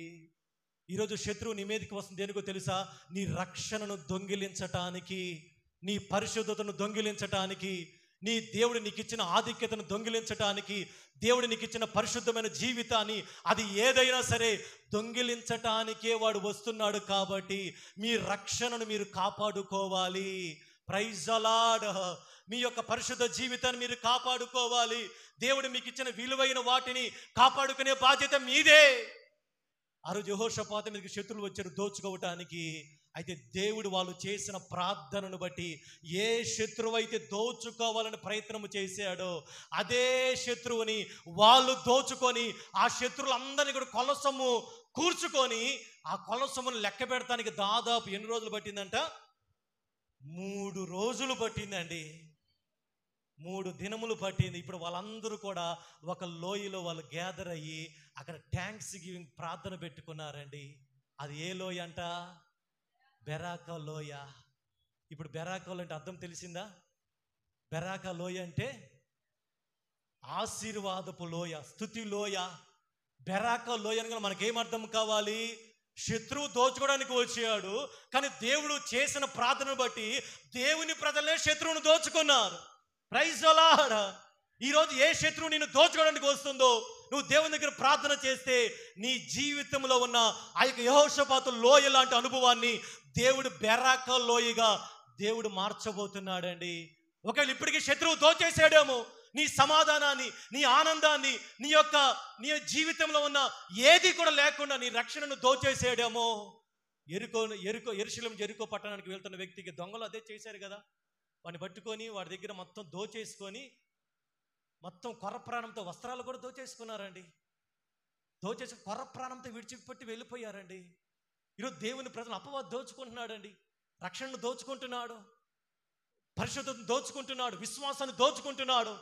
ఈరోజు శత్రువు నీ మీదకి వస్తుంది దేనికో తెలుసా? నీ రక్షణను దొంగిలించటానికి, నీ పరిశుద్ధతను దొంగిలించటానికి, నీ దేవుడు నీకు ఇచ్చిన ఆధిక్యతను దొంగిలించటానికి, దేవుడు నీకు ఇచ్చిన పరిశుద్ధమైన జీవితాన్ని, అది ఏదైనా సరే దొంగిలించటానికే వాడు వస్తున్నాడు. కాబట్టి మీ రక్షణను మీరు కాపాడుకోవాలి. Praise the lord. మీ యొక్క పరిశుద్ధ జీవితాన్ని మీరు కాపాడుకోవాలి. దేవుడు మీకు ఇచ్చిన విలువైన వాటిని కాపాడుకునే బాధ్యత మీదే. ఆ రోజు యెహోషాపాతు మీదకి శత్రువులు వచ్చారు దోచుకోవటానికి. అయితే దేవుడు వాళ్ళు చేసిన ప్రార్థనను బట్టి ఏ శత్రువు అయితే దోచుకోవాలని ప్రయత్నం చేశాడో అదే శత్రువుని వాళ్ళు దోచుకొని ఆ శత్రువులందరినీ కూడా కొలసము కూర్చుకొని ఆ కొలసమును లెక్క పెడతానికి దాదాపు ఎన్ని రోజులు పట్టిందంట? 3 రోజులు పట్టిందండి. 3 దినములు పట్టింది. ఇప్పుడు వాళ్ళందరూ కూడా ఒక లోయలో వాళ్ళు గ్యాదర్ అయ్యి అక్కడ థ్యాంక్స్ గివింగ్ ప్రార్థన పెట్టుకున్నారండి. అది ఏ లోయ అంట? బెరాకా లోయ. ఇప్పుడు బెరాకా అంటే అర్థం తెలిసిందా? బెరాకా లోయ అంటే ఆశీర్వాదపు లోయ, స్తుతి లోయ. బెరాకా లోయ అనగా మనకేం అర్థం కావాలి? శత్రువు దోచుకోవడానికి వచ్చాడు, కానీ దేవుడు చేసిన ప్రార్థనను బట్టి దేవుని ప్రజలే శత్రువును దోచుకున్నారు. Praise the lord. ఈరోజు ఏ శత్రువు నిన్ను దోచుకోవడానికి వస్తుందో నువ్వు దేవుని దగ్గర ప్రార్థన చేస్తే నీ జీవితంలో ఉన్న ఆ యొక్క యెహోషాపాతు లోయ లాంటి అనుభవాన్ని దేవుడు బెరాకా లోయగా దేవుడు మార్చబోతున్నాడండి. ఒకవేళ ఇప్పటికీ శత్రువు దోచేసాడేమో నీ సమాధానాన్ని, నీ ఆనందాన్ని, నీ జీవితంలో ఉన్న ఏది కూడా లేకుండా నీ రక్షణను దోచేసాడేమో. యెరికో పట్టణానికి వెళ్తున్న వ్యక్తికి దొంగలు అదే చేశారు కదా. వాడిని పట్టుకొని వాడి దగ్గర మొత్తం దోచేసుకొని మొత్తం కొర్ర ప్రాణంతో వస్త్రాలు కూడా దోచేసుకున్నారండి. దోచేసి కొర్ర ప్రాణంతో విడిచిపెట్టి వెళ్ళిపోయారండి. ఈరోజు దేవుని ప్రజలు అపవాది దోచుకుంటున్నాడండి. రక్షణను దోచుకుంటున్నాడు, పరిశుద్ధతను దోచుకుంటున్నాడు, విశ్వాసాన్ని దోచుకుంటున్నాడు.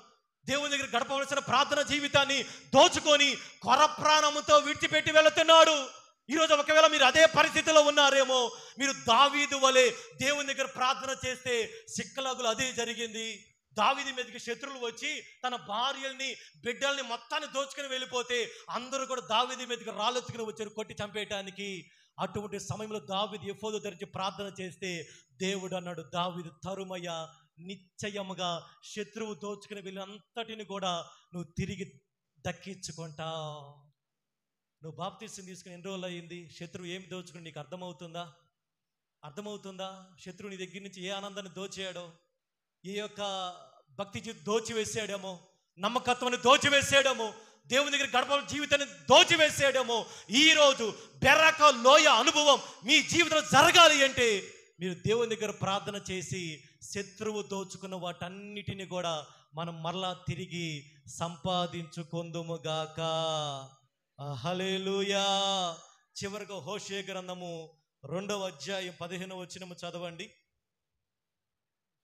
దేవుని దగ్గర గడపవలసిన ప్రార్థన జీవితాన్ని దోచుకొని కొర ప్రాణముతో విడిచిపెట్టి వెళుతున్నాడు. ఈరోజు ఒకవేళ మీరు అదే పరిస్థితిలో ఉన్నారేమో, మీరు దావీదు వలె దేవుని దగ్గర ప్రార్థన చేస్తే సిక్కలగులు అదే జరిగింది. దావీదు మీదకి శత్రువులు వచ్చి తన భార్యల్ని బిడ్డల్ని మొత్తాన్ని దోచుకుని వెళ్ళిపోతే అందరూ కూడా దావీదు మీదకి రాళ్ళెత్తుకుని వచ్చారు కొట్టి చంపేయటానికి. అటువంటి సమయంలో దావీదు ఎఫోదు ధరించి ప్రార్థన చేస్తే దేవుడు అన్నాడు, దావీదు తరుమయ్య, నిశ్చయముగా శత్రువు దోచుకుని వెళ్ళినంతటిని కూడా నువ్వు తిరిగి దక్కించుకుంటావు. నువ్వు బాప్తీసం తీసుకుని ఎన్ని రోజులు అయ్యింది? శత్రువు ఏమి దోచుకుని నీకు అర్థమవుతుందా? శత్రువు నీ దగ్గర నుంచి ఏ ఆనందాన్ని దోచేయాడో, ఈ యొక్క భక్తి దోచివేసాడేమో, నమ్మకత్వాన్ని దోచివేసాడేమో, దేవుని దగ్గర గడపల జీవితాన్ని దోచివేసాడేమో. ఈరోజు బెర్రక లోయ అనుభవం మీ జీవితంలో జరగాలి అంటే మీరు దేవుని దగ్గర ప్రార్థన చేసి శత్రువు దోచుకున్న వాటన్నిటిని కూడా మనం మరలా తిరిగి సంపాదించుకొందుముగాక. హల్లెలూయా. చివరిగా హోషేయ గ్రంథము 2వ అధ్యాయం 15వ వచనము చదవండి.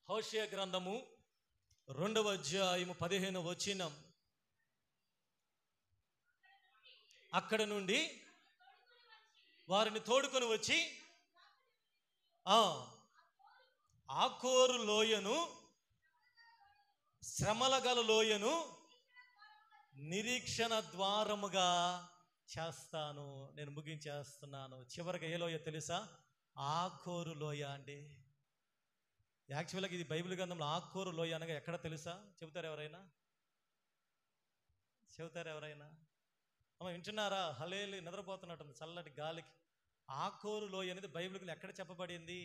హోషేయ గ్రంథము 2వ అధ్యాయము 15వ వచనం. అక్కడ నుండి వారిని తోడుకొని వచ్చి ఆకోరు లోయను, శ్రమల గల లోయను నిరీక్షణ ద్వారముగా చేస్తాను. నేను ముగించేస్తున్నాను. చివరిగా ఏ లోయ తెలుసా? ఆకోరు లోయ అండి. యాక్చువల్గా ఇది బైబిల్ గ్రంథంలో ఆకోరు లోయ అనగా ఎక్కడ తెలుసా? చెబుతారు ఎవరైనా? అమ్మ వింటున్నారా? హల్లెలూయా. నిద్రపోతున్నట్టుంది చల్లటి గాలికి. ఆకోరు లోయ అనేది బైబిల్ ఎక్కడ చెప్పబడింది?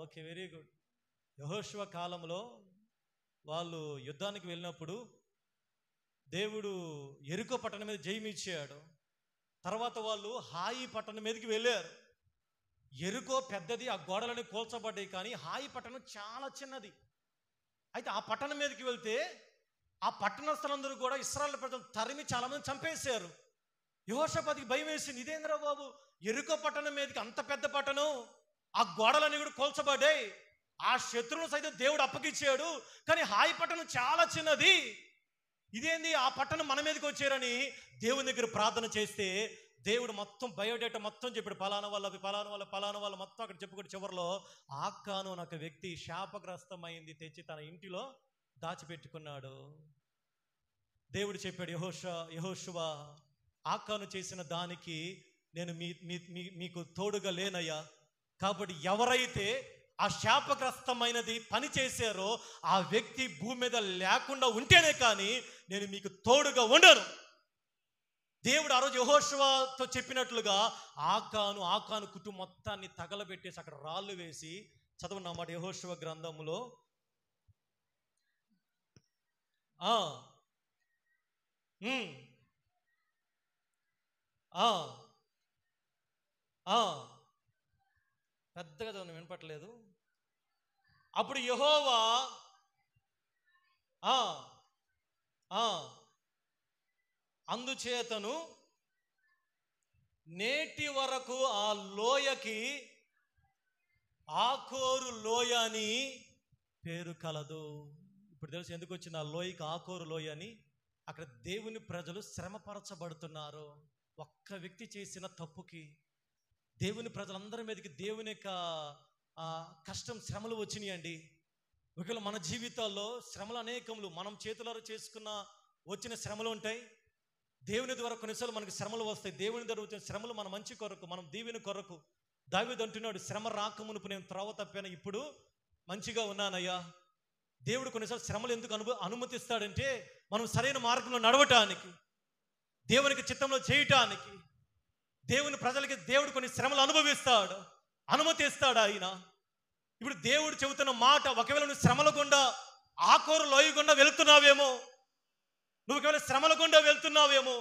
Okay, very good. యెహోషువ కాలంలో వాళ్ళు యుద్ధానికి వెళ్ళినప్పుడు దేవుడు యెరికో పట్టణం మీద జయమిచ్చాడు. తర్వాత వాళ్ళు హాయి పట్టణం మీదకి వెళ్ళారు. యెరికో పెద్దది, ఆ గోడలని కూల్చబడ్డాయి, కానీ హాయి పట్టణం చాలా చిన్నది. అయితే ఆ పట్టణం మీదకి వెళ్తే ఆ పట్టణస్థులందరూ కూడా ఇశ్రాయేలు ప్రజలు తరిమి చాలా మంది చంపేశారు. యెహోషాపాతుకి భయం వేసింది, ఇదేంద్రా బాబు, యెరికో పట్టణం మీదకి అంత పెద్ద పట్టణం, ఆ గోడలన్నీ కూడా కూల్చబడ్డాయి, ఆ శత్రువును సైతం దేవుడు అప్పగించాడు, కానీ హాయి పట్టణం చాలా చిన్నది, ఇదేంది ఆ పట్టణం మన మీదకి వచ్చారని దేవుని దగ్గర ప్రార్థన చేస్తే దేవుడు మొత్తం బయోడేటా మొత్తం చెప్పాడు. పలానా వాళ్ళు మొత్తం అక్కడ చెప్పుకుంటే చివరిలో ఆకాను అనే ఒక వ్యక్తి శాపగ్రస్తమైంది తెచ్చి తన ఇంటిలో దాచిపెట్టుకున్నాడు. దేవుడు చెప్పాడు, యెహోషువ, ఆకాను చేసిన దానికి నేను మీకు తోడుగా లేనయ్యా. కాబట్టి ఎవరైతే ఆ శాపగ్రస్తమైనది పని చేశారో ఆ వ్యక్తి భూమి మీద లేకుండా ఉంటేనే కానీ నేను మీకు తోడుగా ఉండను. దేవుడు ఆ రోజు యెహోషువతో చెప్పినట్లుగా ఆకాను కుటుంబం మొత్తాన్ని తగలబెట్టేసి అక్కడ రాళ్ళు వేసి, చదవండి అన్నమాట యెహోషువ గ్రంథములో పెద్దగా చదవండి, వినపట్లేదు. అప్పుడు యెహోవా అందుచేతను నేటి వరకు ఆ లోయకి ఆకోరు లోయ అని పేరు కలదు. ఇప్పుడు తెలుసు ఎందుకు వచ్చింది ఆ లోయకి ఆకోరు లోయ అని. అక్కడ దేవుని ప్రజలు శ్రమపరచబడుతున్నారు. ఒక్క వ్యక్తి చేసిన తప్పుకి దేవుని ప్రజలందరి మీదకి దేవుని యొక్క కష్టం, శ్రమలు వచ్చినాయండి. ఒకవేళ మన జీవితాల్లో శ్రమలు అనేకములు మనం చేతులారా చేసుకున్న వచ్చిన శ్రమలు ఉంటాయి. దేవుని ద్వారా కొన్నిసార్లు మనకు శ్రమలు వస్తాయి. దేవుని ద్వారా వచ్చిన శ్రమలు మన మంచి కొరకు, మనం దీవెన కొరకు. దావీదు అంటున్నాడు, శ్రమ రాకమునుపు నేను త్రోవ తప్పాను, ఇప్పుడు మంచిగా ఉన్నానయ్యా. దేవుడు కొన్నిసార్లు శ్రమలు ఎందుకు అనుమతిస్తాడంటే మనం సరైన మార్గంలో నడవటానికి, దేవునికి చిత్తంలో చేయటానికి. దేవుని ప్రజలకి దేవుడు కొన్ని శ్రమలు అనుమతిస్తాడు ఆయన. ఇప్పుడు దేవుడు చెబుతున్న మాట, ఒకవేళ నువ్వు శ్రమల గుండా, ఆకోరు లోయ గుండా వెళ్తున్నావేమో, నువ్వు ఒకవేళ శ్రమల గుండా వెళ్తున్నావేమో,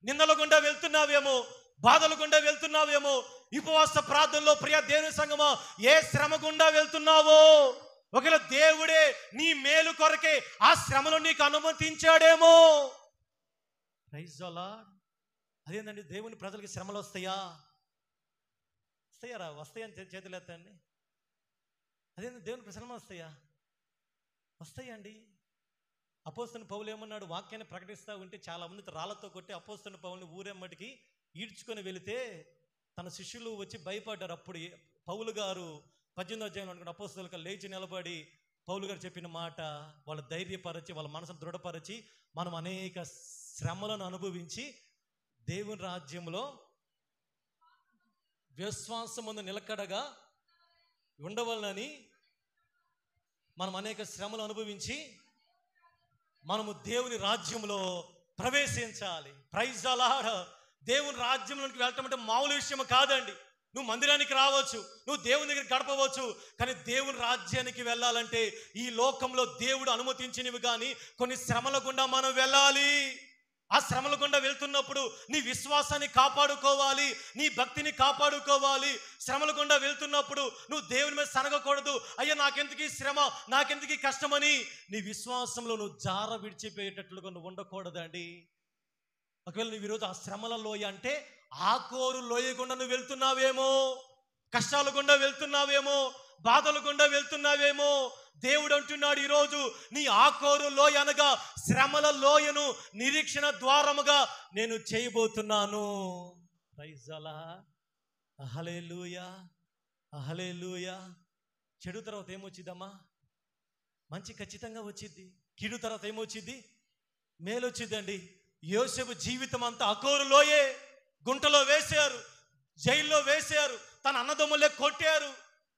నిందల గుండా వెళ్తున్నావేమో, బాధల గుండా వెళ్తున్నావేమో, ఉపవాస ప్రార్థనలో ప్రియ దేవుని సంగమా ఏ శ్రమ గుండా వెళ్తున్నావో, ఒకవేళ దేవుడే నీ మేలు కొరకే ఆ శ్రమలో నీకు అనుమతించాడేమో. Praise the lord. అదేంటండి, దేవుని ప్రజలకి శ్రమలు వస్తాయా? వస్తాయారా? వస్తాయని చేతులు ఎత్తండి. అదేంటి, దేవుని శ్రమలు వస్తాయా? వస్తాయండి. అపోస్తలుని పౌలు ఏమన్నాడు? వాక్యాన్ని ప్రకటిస్తూ ఉంటే చాలా మంది రాళ్లతో కొట్టి అపోస్తలుని పౌలుని ఊరెమ్మటికి ఈడ్చుకొని వెళితే తన శిష్యులు వచ్చి భయపడ్డారు. అప్పుడు పౌలు గారు 18వ అధ్యాయంలో అనుకున్న అపోస్తలుగా లేచి నిలబడి పౌలు గారు చెప్పిన మాట వాళ్ళ ధైర్యపరచి, వాళ్ళ మనసును దృఢపరచి, మనం అనేక శ్రమలను అనుభవించి దేవుని రాజ్యంలో విశ్వాసం ముందు నిలకడగా ఉండవాలని, మనం అనేక శ్రమలు అనుభవించి మనము దేవుని రాజ్యంలో ప్రవేశించాలి. Praise the Lord. దేవుని రాజ్యంలోకి వెళ్ళటం అంటే మామూలు విషయం కాదండి. నువ్వు మందిరానికి రావచ్చు, నువ్వు దేవుని దగ్గర గడపవచ్చు, కానీ దేవుని రాజ్యానికి వెళ్ళాలంటే ఈ లోకంలో దేవుడు అనుమతించినవి కానీ కొన్ని శ్రమల గుండా మనం వెళ్ళాలి. ఆ శ్రమల గుండా వెళ్తున్నప్పుడు నీ విశ్వాసాన్ని కాపాడుకోవాలి, నీ భక్తిని కాపాడుకోవాలి. శ్రమల గుండా వెళ్తున్నప్పుడు నువ్వు దేవుని మీద సనగకూడదు. అయ్యా నాకెందుకు ఈ శ్రమ, నాకెందుకు ఈ కష్టమని నీ విశ్వాసంలో నువ్వు జార విడిచిపోయేటట్లుగా నువ్వు ఉండకూడదండి. ఒకవేళ నువ్వు ఈరోజు ఆ శ్రమల లోయ అంటే ఆకోరు లోయ గుండా నువ్వు వెళ్తున్నావేమో, కష్టాల గుండా వెళ్తున్నావేమో, బాధల గుండా వెళ్తున్నావేమో. దేవుడు అంటున్నాడు ఈరోజు, నీ ఆకోరు లోయ అనగా శ్రమల లోయను నిరీక్షణ ద్వారముగా నేను చేయబోతున్నాను. Praise the lord. Hallelujah, hallelujah. చెడు తర్వాత ఏమొచ్చిద్దమ్మా? మంచి ఖచ్చితంగా వచ్చింది. కీడు తర్వాత ఏమొచ్చింది? మేలు వచ్చిందండి. యోసేపు జీవితం అంతా అకోరు లోయే. గుంటలో వేశారు, జైల్లో వేశారు, తన అన్నదమ్ములే కొట్టారు.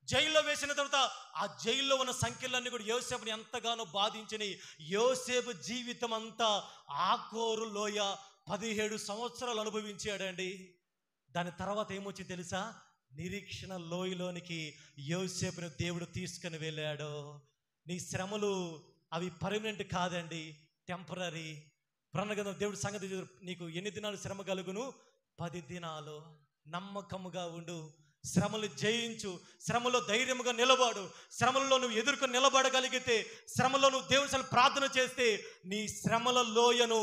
జైల్లో వేసిన తర్వాత ఆ జైల్లో ఉన్న సంఖ్యలన్నీ కూడా యోసేపుని ఎంతగానో బాధించినాయి. యోసేపు జీవితం అంతా ఆకోరు లోయ 17 సంవత్సరాలు అనుభవించాడండి. దాని తర్వాత ఏమొచ్చి తెలుసా? నిరీక్షణ లోయలోనికి యోసేపుని దేవుడు తీసుకుని వెళ్ళాడు. నీ శ్రమలు అవి పర్మనెంట్ కాదండి, టెంపరీ. ప్రణగంధం దేవుడి సంగతి, నీకు ఎన్ని దినాలు శ్రమ కలుగును? 10 దినాలు. నమ్మకముగా ఉండు, శ్రమలు జయించు, శ్రమలో ధైర్యముగా నిలబడు. శ్రమలలో నువ్వు ఎదుర్కొని నిలబడగలిగితే, శ్రమలో నువ్వు దేవుని ప్రార్థన చేస్తే నీ శ్రమల లోయను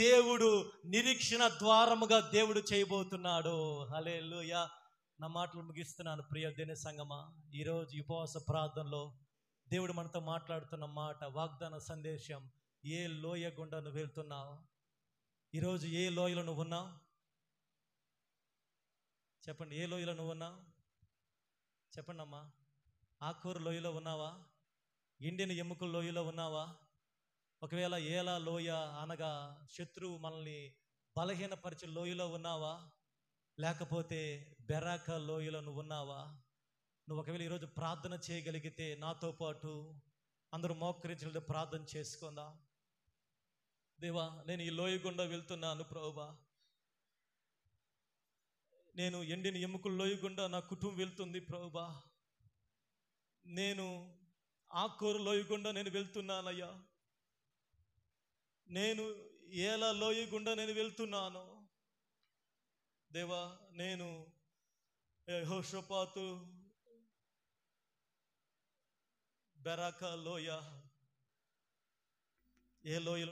దేవుడు నిరీక్షణ ద్వారముగా దేవుడు చేయబోతున్నాడు. హల్లెలూయా. నా మాటలు ముగిస్తున్నాను. ప్రియ దేవుని సంగమా, ఈరోజు ఉపవాస ప్రార్థనలో దేవుడు మనతో మాట్లాడుతున్న మాట, వాగ్దాన సందేశం. ఏ లోయ గుండా నువ్వు వెళ్తున్నావు? ఈరోజు ఏ లోయలో నువ్వు ఉన్నావు? చెప్పండి, ఏ లోయలో నువ్వు ఉన్నావు? చెప్పండి అమ్మా. ఆకూరు లోయలో ఉన్నావా? ఎండిన ఎముకల లోయలో ఉన్నావా? ఒకవేళ ఏలా లోయ అనగా శత్రువు మనల్ని బలహీనపరిచే లోయలో ఉన్నావా? లేకపోతే బెరాక లోయలో నువ్వు ఉన్నావా? నువ్వు ఒకవేళ ఈరోజు ప్రార్థన చేయగలిగితే నాతో పాటు అందరూ మోకరించిన ప్రార్థన చేసుకుందాం. దేవా, నేను ఈ లోయ గుండా వెళ్తున్నాను ప్రభువా. నేను ఎండిన ఎముకల లోయ గుండా నా కుటుంబం వెళ్తుంది ప్రభువా. నేను ఆకోరు లోయ గుండా నేను వెళ్తున్నానయ్యా. నేను ఏలా లోయ గుండా నేను వెళ్తున్నాను దేవా. నేను యెహోషాపాతు బెరాక లోయ, ఏ లోయలో